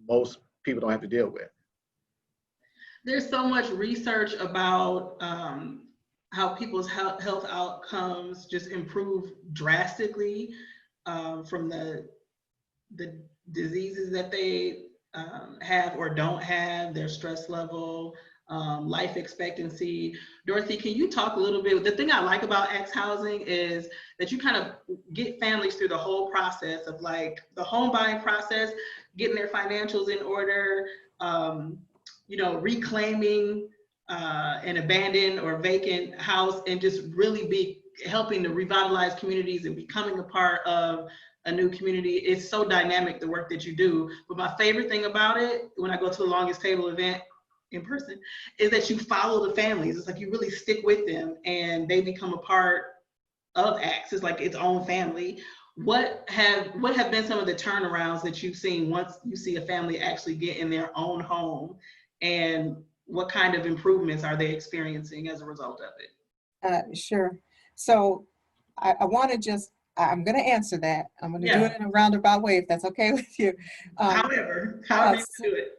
most people don't have to deal with. There's so much research about how people's health outcomes just improve drastically from the diseases that they have or don't have, their stress level, life expectancy. Dorothy, can you talk a little bit? The thing I like about X Housing is that you kind of get families through the whole process of like the home buying process, getting their financials in order, you know, reclaiming an abandoned or vacant house, and just really be helping to revitalize communities and becoming a part of a new community. It's so dynamic, the work that you do. But my favorite thing about it, when I go to the Longest Table event in person, is that you follow the families. It's like you really stick with them and they become a part of X. It's like its own family. What have been some of the turnarounds that you've seen once you see a family actually get in their own home, and what kind of improvements are they experiencing as a result of it? Sure. So I want to just, I'm going to answer that. I'm going to do it in a roundabout way, if that's okay with you. However you do it.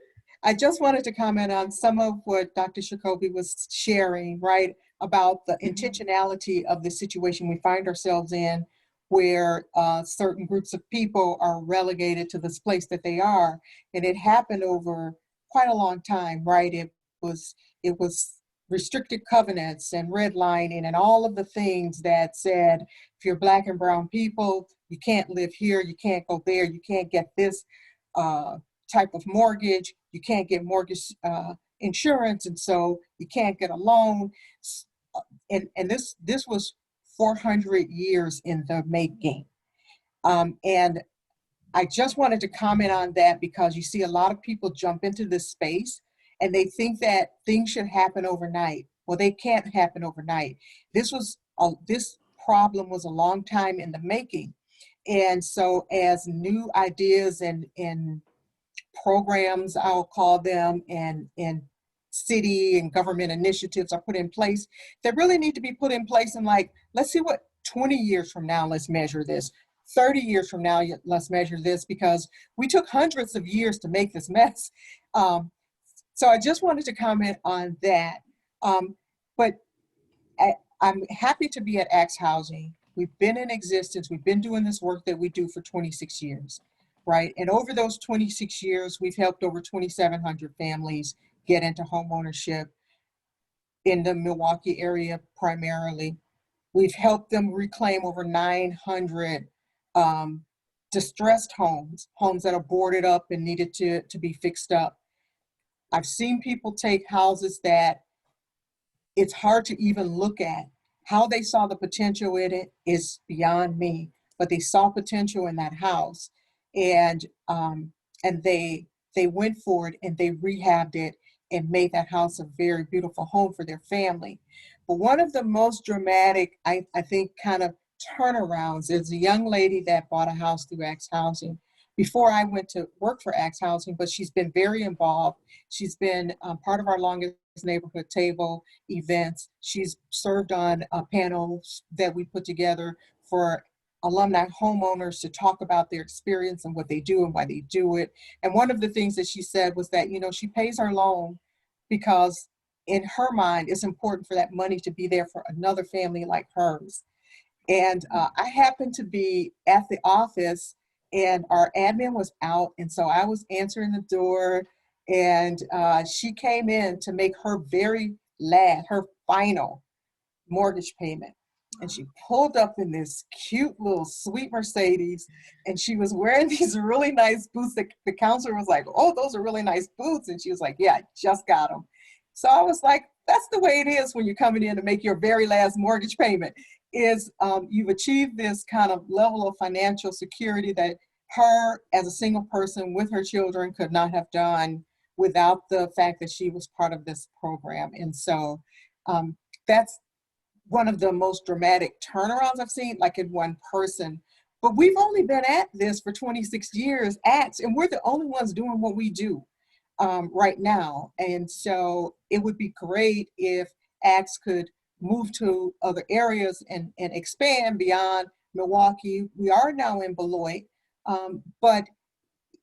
I just wanted to comment on some of what Dr. Jacoby was sharing, right, about the intentionality of the situation we find ourselves in, where certain groups of people are relegated to this place that they are. And it happened over quite a long time, right? It was restricted covenants and redlining and all of the things that said, if you're Black and brown people, you can't live here, you can't go there, you can't get this type of mortgage, you can't get mortgage insurance, and so you can't get a loan. And this was 400 years in the making. And I just wanted to comment on that because you see a lot of people jump into this space and they think that things should happen overnight. Well, they can't happen overnight. This problem was a long time in the making. And so as new ideas and programs, I'll call them, and city and government initiatives are put in place that really need to be put in place. And like, let's see what 20 years from now, let's measure this. 30 years from now, let's measure this, because we took hundreds of years to make this mess. So I just wanted to comment on that. But I'm happy to be at X Housing. We've been in existence. We've been doing this work that we do for 26 years, right? And over those 26 years, we've helped over 2,700 families get into home ownership in the Milwaukee area primarily. We've helped them reclaim over 900 distressed homes that are boarded up and needed to be fixed up. I've seen people take houses that it's hard to even look at. How they saw the potential in it is beyond me, but they saw potential in that house, and they went for it and they rehabbed it and made that house a very beautiful home for their family. But one of the most dramatic, I think, kind of turnarounds is a young lady that bought a house through X Housing before I went to work for X Housing, but she's been very involved. She's been part of our Longest Neighborhood Table events. She's served on panels that we put together for alumni homeowners to talk about their experience and what they do and why they do it. And one of the things that she said was that, she pays her loan because in her mind, it's important for that money to be there for another family like hers. And I happened to be at the office and our admin was out. And so I was answering the door, and she came in to make her her final mortgage payment. And she pulled up in this cute little sweet Mercedes, and she was wearing these really nice boots. The counselor was like, "Oh, those are really nice boots." And she was like, "Yeah, I just got them." So I was like, that's the way it is when you're coming in to make your very last mortgage payment, is you've achieved this kind of level of financial security that her as a single person with her children could not have done without the fact that she was part of this program. And so one of the most dramatic turnarounds I've seen, like in one person. But we've only been at this for 26 years, and we're the only ones doing what we do right now. And so it would be great if ACTS could move to other areas and expand beyond Milwaukee. We are now in Beloit, but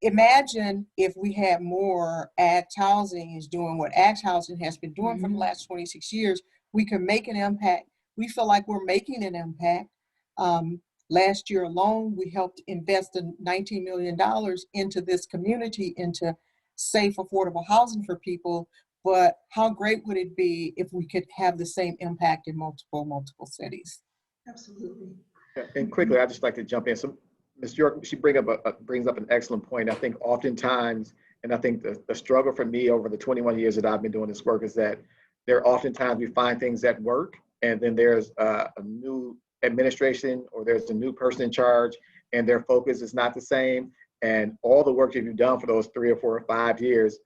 imagine if we had more ACT housing is doing what ACT housing has been doing for the last 26 years. We can make an impact. We feel like we're making an impact. Last year alone, we helped invest in $19 million into this community, into safe, affordable housing for people. But how great would it be if we could have the same impact in multiple cities? Absolutely. And quickly, I'd just like to jump in. So Ms. York, she brings up an excellent point. I think oftentimes, and I think the struggle for me over the 21 years that I've been doing this work is that there are oftentimes we find things that work, and then there's a new administration or there's a new person in charge, and their focus is not the same. And all the work that you've done for those 3 or 4 or 5 years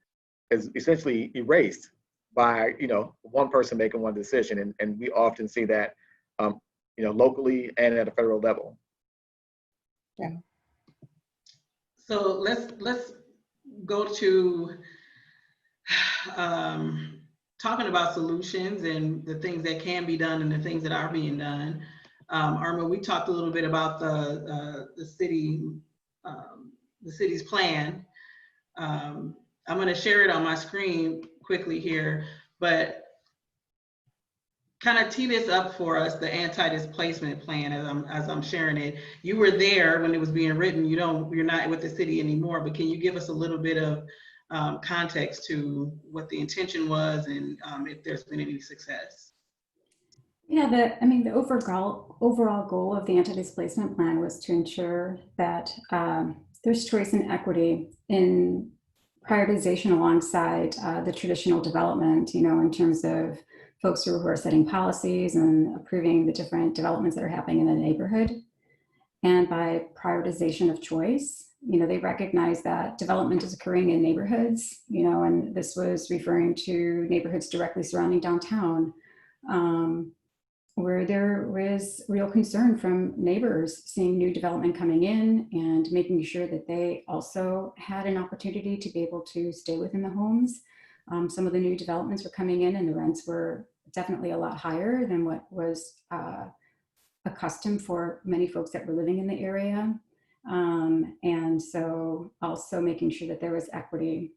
is essentially erased by, one person making one decision. And we often see that, locally and at a federal level. Yeah. So let's go to talking about solutions and the things that can be done and the things that are being done. Irma, we talked a little bit about the city's plan. I'm going to share it on my screen quickly here, but kind of tee this up for us, the anti-displacement plan, as I'm sharing it. You were there when it was being written. You're not with the city anymore, but can you give us a little bit of context to what the intention was and if there's been any success? Yeah, the overall goal of the anti-displacement plan was to ensure that there's choice and equity in prioritization alongside the traditional development, in terms of folks who are setting policies and approving the different developments that are happening in the neighborhood. And by prioritization of choice, they recognize that development is occurring in neighborhoods, and this was referring to neighborhoods directly surrounding downtown, where there was real concern from neighbors seeing new development coming in and making sure that they also had an opportunity to be able to stay within the homes. Some of the new developments were coming in and the rents were definitely a lot higher than what was accustomed for many folks that were living in the area. And so also making sure that there was equity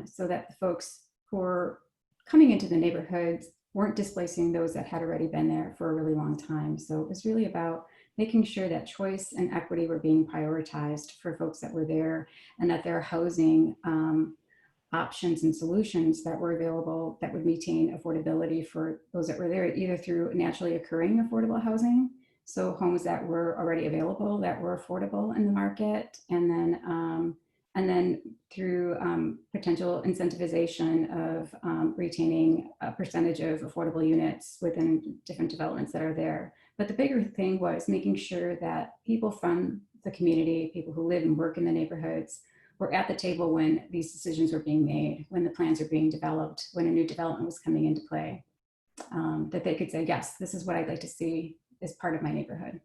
so that the folks who were coming into the neighborhoods weren't displacing those that had already been there for a really long time. So it was really about making sure that choice and equity were being prioritized for folks that were there, and that their housing options and solutions that were available that would maintain affordability for those that were there, either through naturally occurring affordable housing, so homes that were already available that were affordable in the market, and then through potential incentivization of retaining a percentage of affordable units within different developments that are there. But the bigger thing was making sure that people from the community, people who live and work in the neighborhoods, were at the table when these decisions were being made, when the plans were being developed, when a new development was coming into play, that they could say, yes, this is what I'd like to see as part of my neighborhood.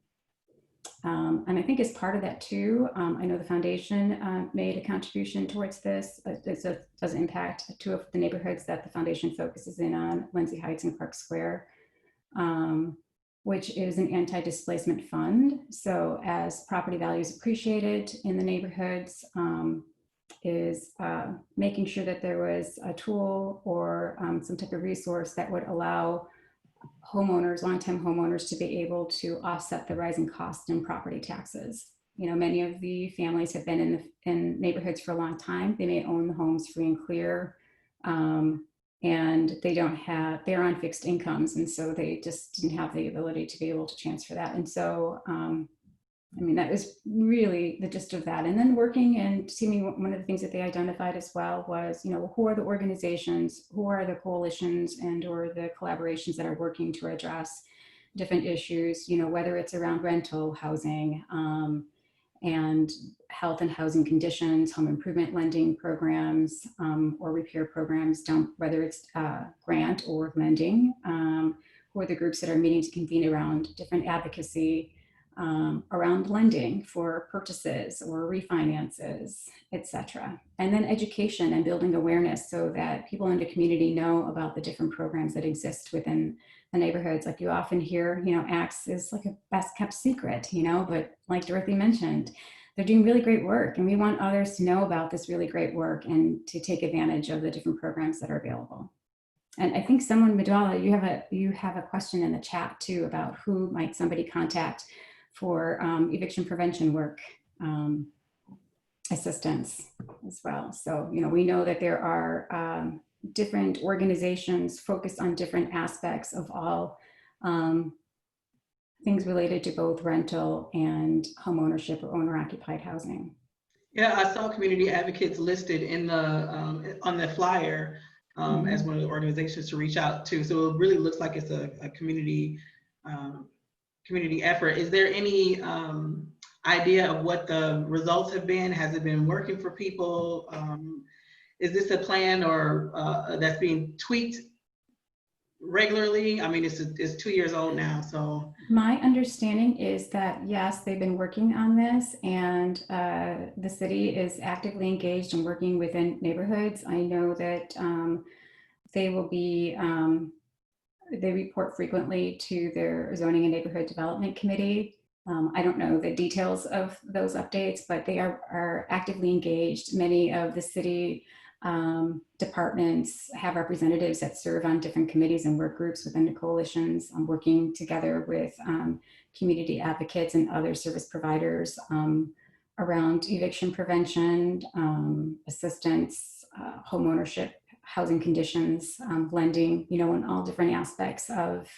And I think as part of that too, I know the foundation made a contribution towards this. It does impact 2 of the neighborhoods that the foundation focuses in on, Lindsay Heights and Park Square, which is an anti-displacement fund. So as property values appreciated in the neighborhoods, is making sure that there was a tool or some type of resource that would allow homeowners, long-time homeowners, to be able to offset the rising costs in property taxes. Many of the families have been in neighborhoods for a long time. They may own the homes free and clear, and they're on fixed incomes. And so they just didn't have the ability to be able to transfer that. And so, that was really the gist of that. And then working and seeing one of the things that they identified as well was, who are the organizations, who are the coalitions and or the collaborations that are working to address different issues, whether it's around rental housing and health and housing conditions, home improvement lending programs or repair programs, whether it's grant or lending, or the groups that are meeting to convene around different advocacy around lending for purchases or refinances, etc. And then education and building awareness so that people in the community know about the different programs that exist within the neighborhoods. Like you often hear, ACTS is like a best kept secret, but like Dorothy mentioned, they're doing really great work, and we want others to know about this really great work and to take advantage of the different programs that are available. And I think Maudwella, you have a question in the chat too about who might somebody contact for eviction prevention work assistance as well. So, we know that there are different organizations focused on different aspects of all things related to both rental and home ownership or owner-occupied housing. Yeah, I saw community advocates listed in the on the flyer as one of the organizations to reach out to. So it really looks like it's a community community effort. Is there any idea of what the results have been? Has it been working for people? Is this a plan or that's being tweaked regularly? I mean, it's 2 years old now, so. My understanding is that, yes, they've been working on this, and the city is actively engaged in working within neighborhoods. I know that they will be, they report frequently to their zoning and neighborhood development committee. I don't know the details of those updates, but they are actively engaged. Many of the city departments have representatives that serve on different committees and work groups within the coalitions, working together with community advocates and other service providers around eviction prevention, assistance, home ownership, housing conditions, lending, in all different aspects of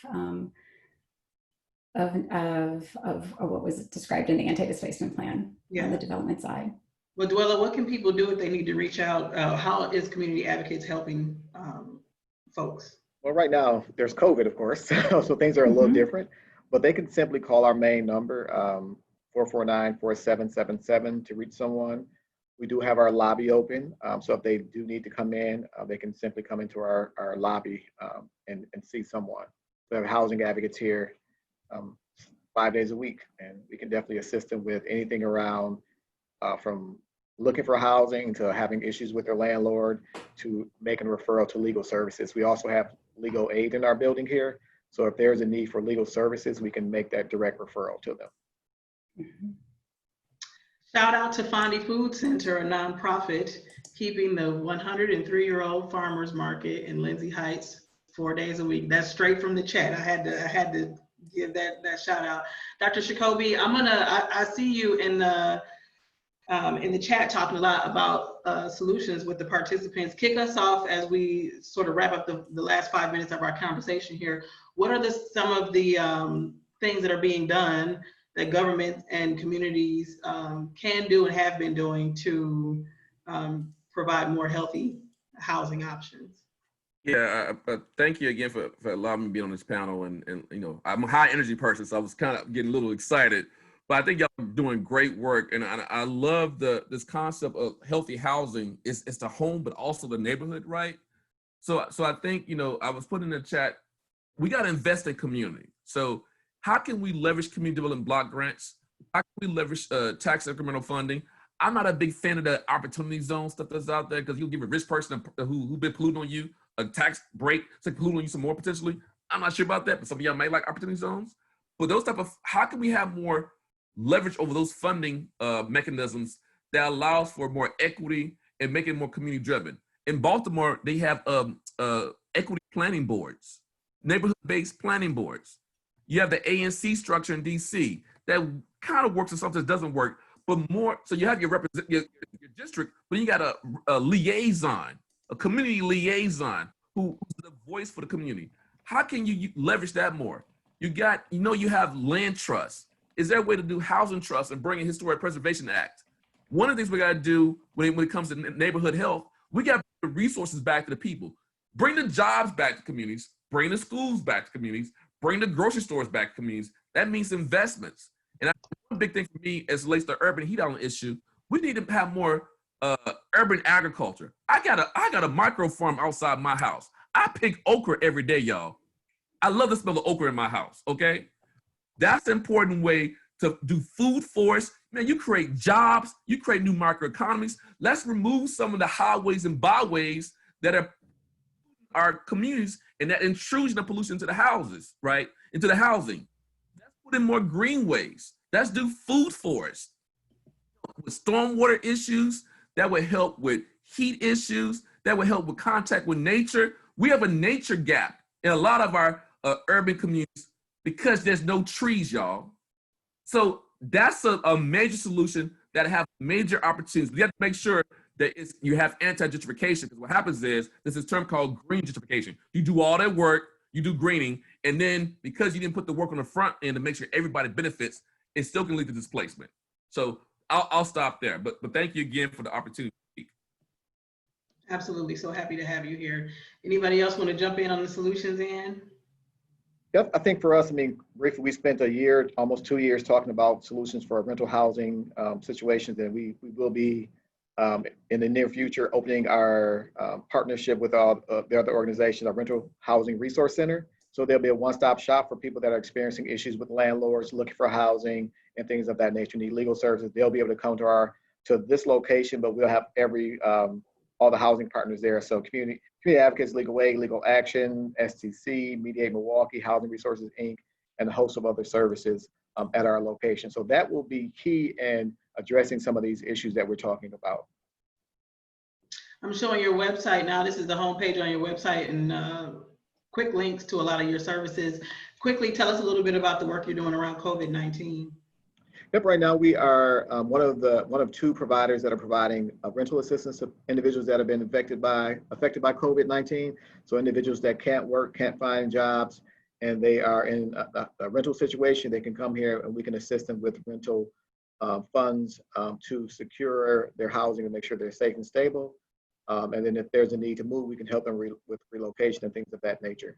what was described in the anti-displacement plan on the development side. Maudwella, what can people do if they need to reach out? How is community advocates helping folks? Well, right now there's COVID, of course, so things are a little different, but they can simply call our main number, 449-4777 to reach someone. We do have our lobby open, so if they do need to come in, they can simply come into our lobby and see someone. We have housing advocates here 5 days a week, and we can definitely assist them with anything around from looking for housing to having issues with their landlord to making a referral to legal services. We also have legal aid in our building here, so if there's a need for legal services, we can make that direct referral to them. Shout out to Fondy Food Center, a nonprofit keeping the 103-year-old farmers market in Lindsay Heights 4 days a week. That's straight from the chat. I had to give that shout out. Dr. Jacoby, I see you in the chat talking a lot about solutions with the participants. Kick us off as we sort of wrap up the last 5 minutes of our conversation here. What are some of the things that are being done that government and communities can do and have been doing to provide more healthy housing options? Yeah, thank you again for allowing me to be on this panel. And I'm a high energy person, so I was kind of getting a little excited. But I think y'all are doing great work, and I love this concept of healthy housing. It's the home, but also the neighborhood, right? So I think I was putting in the chat, we got to invest in community. So how can we leverage community development block grants? How can we leverage tax incremental funding? I'm not a big fan of the opportunity zone stuff that's out there, because you'll give a rich person who's been polluting on you a tax break to pollute on you some more potentially. I'm not sure about that, but some of y'all may like opportunity zones. But those type of, how can we have more leverage over those funding mechanisms that allows for more equity and make it more community driven? In Baltimore, they have equity planning boards, neighborhood-based planning boards. You have the ANC structure in DC that kind of works and sometimes doesn't work, but more, so you have your district, but you got a liaison, a community liaison who's the voice for the community. How can you leverage that more? You have land trusts. Is there a way to do housing trusts and bring in Historic Preservation Act? One of the things we got to do when it comes to neighborhood health, we got to bring the resources back to the people. Bring the jobs back to communities, bring the schools back to communities, bring the grocery stores back to communities. That means investments. And one big thing for me as relates to the urban heat island issue, we need to have more urban agriculture. I got a micro farm outside my house. I pick okra every day, y'all. I love the smell of okra in my house, okay? That's an important way to do food forest. Man, you create jobs, you create new microeconomies. Let's remove some of the highways and byways that are our communities and that intrusion of pollution into the houses, right? Into the housing. Let's put in more greenways. Let's do food forest. With stormwater issues, that would help with heat issues, that would help with contact with nature. We have a nature gap in a lot of our urban communities because there's no trees, y'all. So that's a major solution that have major opportunities. We have to make sure that you have anti-gentrification, because what happens is there's this term called green gentrification. You do all that work, you do greening, and then because you didn't put the work on the front end to make sure everybody benefits, it still can lead to displacement. So I'll stop there, but thank you again for the opportunity to speak. Absolutely, so happy to have you here. Anybody else want to jump in on the solutions end? Yep, I think for us, I mean, briefly, we spent a year, almost 2 years, talking about solutions for rental housing situations, and we will be in the near future opening our partnership with all the other organizations, our Rental Housing Resource Center. So there'll be a one-stop shop for people that are experiencing issues with landlords, looking for housing and things of that nature, need legal services. They'll be able to come to this location, but we'll have all the housing partners there. So community advocates, Legal Aid, Legal Action, STC, Mediate Milwaukee, Housing Resources, Inc., and a host of other services at our location. So that will be key in addressing some of these issues that we're talking about. I'm showing your website now. This is the homepage on your website and quick links to a lot of your services. Quickly tell us a little bit about the work you're doing around COVID-19. Yep, right now we are one of two providers that are providing rental assistance to individuals that have been affected by COVID-19. So individuals that can't work, can't find jobs, and they are in a rental situation, they can come here and we can assist them with rental funds to secure their housing and make sure they're safe and stable. And then if there's a need to move, we can help them with relocation and things of that nature.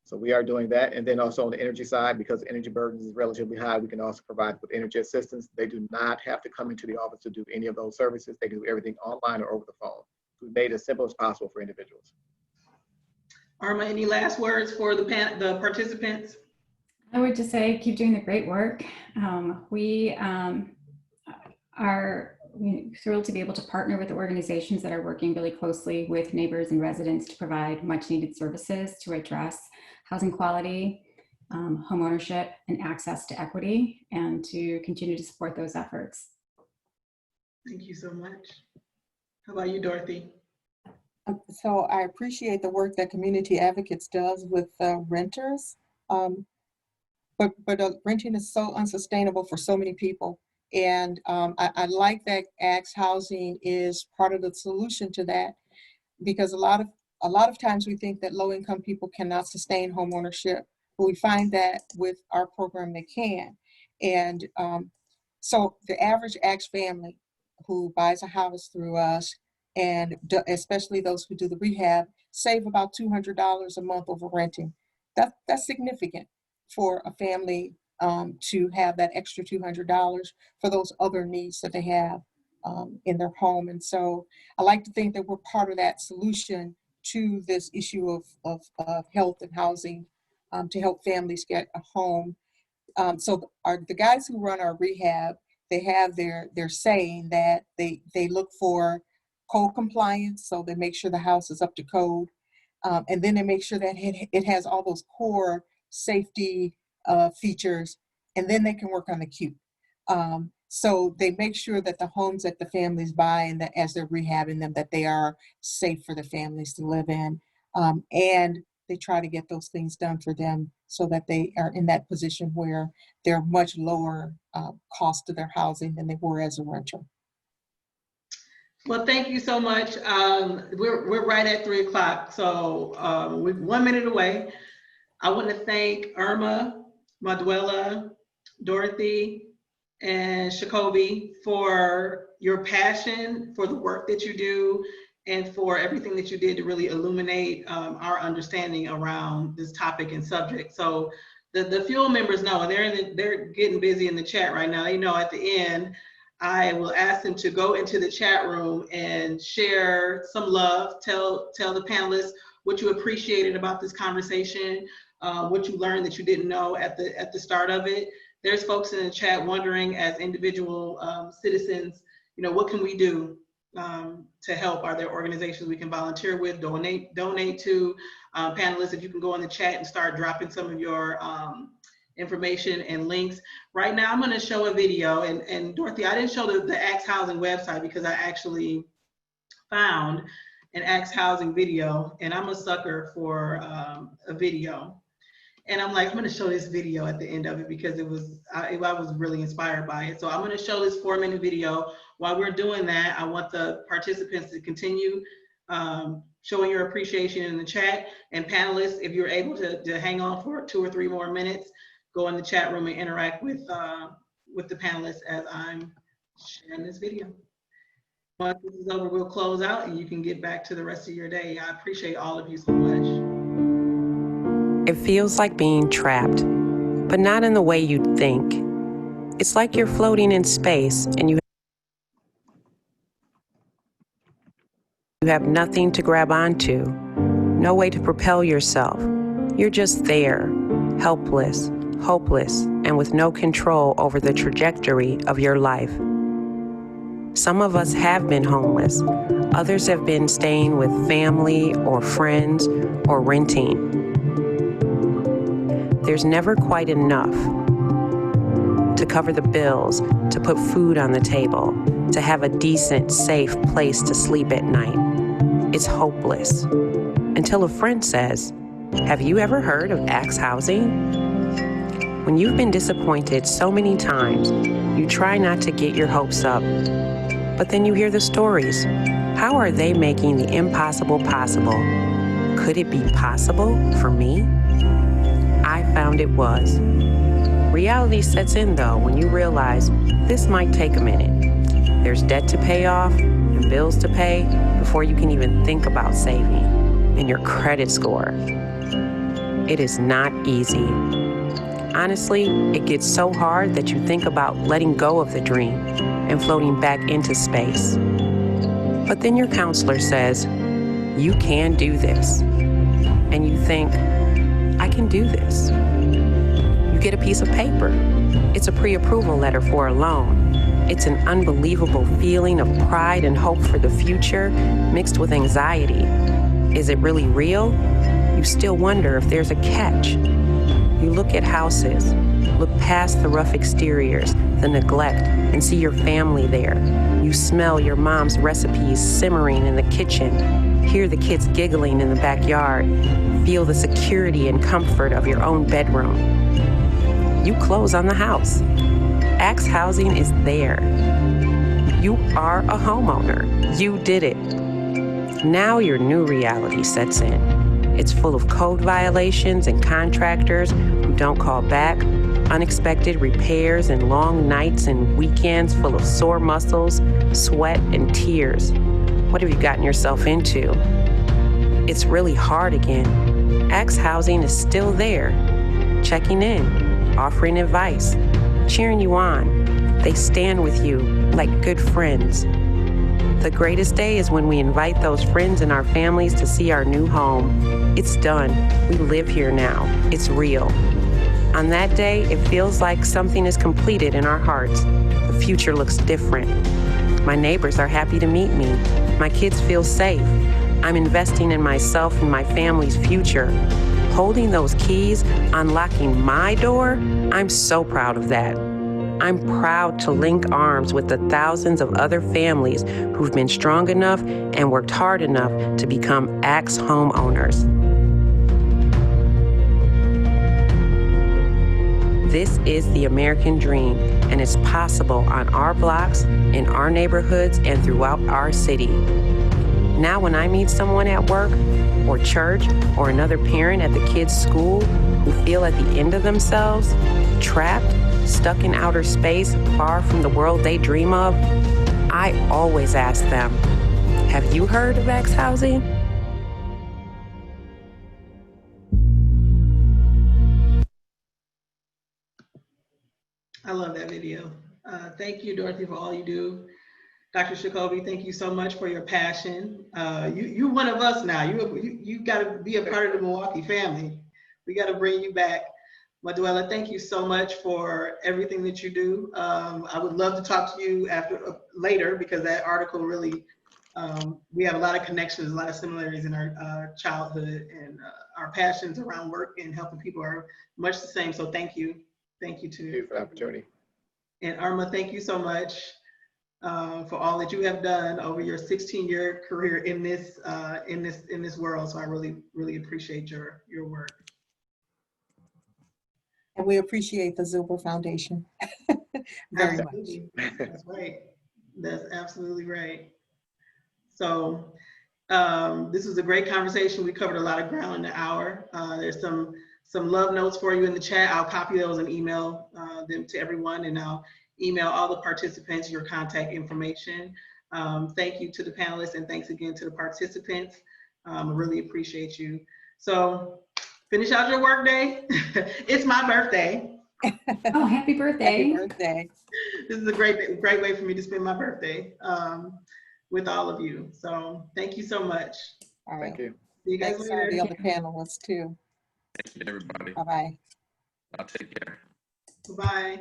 So we are doing that. And then also on the energy side, because energy burdens is relatively high, we can also provide with energy assistance. They do not have to come into the office to do any of those services. They can do everything online or over the phone. We made it as simple as possible for individuals. Irma, any last words for the participants? I would just say keep doing the great work. We are thrilled to be able to partner with organizations that are working really closely with neighbors and residents to provide much needed services to address housing quality, home ownership, and access to equity, and to continue to support those efforts. Thank you so much. How about you, Dorothy? So I appreciate the work that Community Advocates does with renters, but renting is so unsustainable for so many people. And I like that Axe Housing is part of the solution to that, because a lot of times we think that low-income people cannot sustain home ownership, but we find that with our program they can. And so the average Axe family who buys a house through us, and especially those who do the rehab, save about $200 a month over renting. That's significant for a family to have that extra $200 for those other needs that they have in their home. And so I like to think that we're part of that solution to this issue of health and housing to help families get a home. So the guys who run our rehab, they have their saying that they look for code compliance, so they make sure the house is up to code, and then they make sure that it has all those core safety features, and then they can work on the cute. So they make sure that the homes that the families buy and that as they're rehabbing them, that they are safe for the families to live in, and they try to get those things done for them so that they are in that position where they're much lower cost to their housing than they were as a renter. Well, thank you so much. We're right at 3 o'clock, so we're 1 minute away. I want to thank Irma, Maudwella, Dorothy, and Shakobi for your passion, for the work that you do, and for everything that you did to really illuminate our understanding around this topic and subject. So the Fuel members know, and they're getting busy in the chat right now. You know, at the end, I will ask them to go into the chat room and share some love, tell the panelists what you appreciated about this conversation, what you learned that you didn't know at the start of it. There's folks in the chat wondering, as individual citizens, what can we do to help? Are there organizations we can volunteer with, donate to? Panelists, if you can go in the chat and start dropping some of your information and links. Right now, I'm going to show a video, and Dorothy, I didn't show the Axe Housing website because I actually found an Axe Housing video, and I'm a sucker for a video. And I'm like, I'm going to show this video at the end of it because I was really inspired by it. So I'm going to show this 4-minute video. While we're doing that, I want the participants to continue showing your appreciation in the chat. And panelists, if you're able to hang on for 2 or 3 more minutes, go in the chat room and interact with the panelists as I'm sharing this video. Once this is over, we'll close out and you can get back to the rest of your day. I appreciate all of you so much. It feels like being trapped, but not in the way you'd think. It's like you're floating in space and you have nothing to grab onto, no way to propel yourself. You're just there, helpless, hopeless, and with no control over the trajectory of your life. Some of us have been homeless. Others have been staying with family or friends or renting. There's never quite enough to cover the bills, to put food on the table, to have a decent, safe place to sleep at night. It's hopeless. Until a friend says, "Have you ever heard of Axe Housing?" When you've been disappointed so many times, you try not to get your hopes up. But then you hear the stories. How are they making the impossible possible? Could it be possible for me? I found it was. Reality sets in though when you realize this might take a minute. There's debt to pay off and bills to pay before you can even think about saving, and your credit score. It is not easy. Honestly, it gets so hard that you think about letting go of the dream and floating back into space. But then your counselor says, "You can do this." And you think, "I can do this." You get a piece of paper. It's a pre-approval letter for a loan. It's an unbelievable feeling of pride and hope for the future mixed with anxiety. Is it really real? You still wonder if there's a catch. You look at houses, look past the rough exteriors, the neglect, and see your family there. You smell your mom's recipes simmering in the kitchen, hear the kids giggling in the backyard, feel the security and comfort of your own bedroom. You close on the house. Axe Housing is there. You are a homeowner. You did it. Now your new reality sets in. It's full of code violations and contractors who don't call back, unexpected repairs and long nights and weekends full of sore muscles, sweat, and tears. What have you gotten yourself into? It's really hard again. Axe Housing is still there, checking in, offering advice, cheering you on. They stand with you like good friends. The greatest day is when we invite those friends and our families to see our new home. It's done. We live here now. It's real. On that day, it feels like something is completed in our hearts. The future looks different. My neighbors are happy to meet me. My kids feel safe. I'm investing in myself and my family's future. Holding those keys, unlocking my door, I'm so proud of that. I'm proud to link arms with the thousands of other families who've been strong enough and worked hard enough to become Axe homeowners. This is the American dream, and it's possible on our blocks, in our neighborhoods, and throughout our city. Now when I meet someone at work or church or another parent at the kids' school who feel at the end of themselves, trapped, stuck in outer space, far from the world they dream of, I always ask them, "Have you heard of Axe Housing?" I love that video. Thank you, Dorothy, for all you do. Dr. Shakobi, thank you so much for your passion. You're one of us now. You got to be a part of the Milwaukee family. We got to bring you back. Maudwella, thank you so much for everything that you do. I would love to talk to you later because that article really, we have a lot of connections, a lot of similarities in our childhood, and our passions around work and helping people are much the same. So thank you. Thank you too. Thank you for the opportunity. And Irma, thank you so much for all that you have done over your 16-year career in this world. So I really appreciate your work. And we appreciate the Zilber Foundation very Absolutely. much. That's right. That's absolutely right. So this was a great conversation. We covered a lot of ground in the hour. There's some love notes for you in the chat. I'll copy those and email them to everyone, and I'll email all the participants your contact information. Thank you to the panelists, and thanks again to the participants. I really appreciate you. So finish out your work day. It's my birthday. Oh, happy birthday. Happy birthday. This is a great way for me to spend my birthday with all of you. So thank you so much. All right. Thank you. See you guys Thanks later. to the other panelists too. Thank you, everybody. Bye-bye. I'll take care. Bye.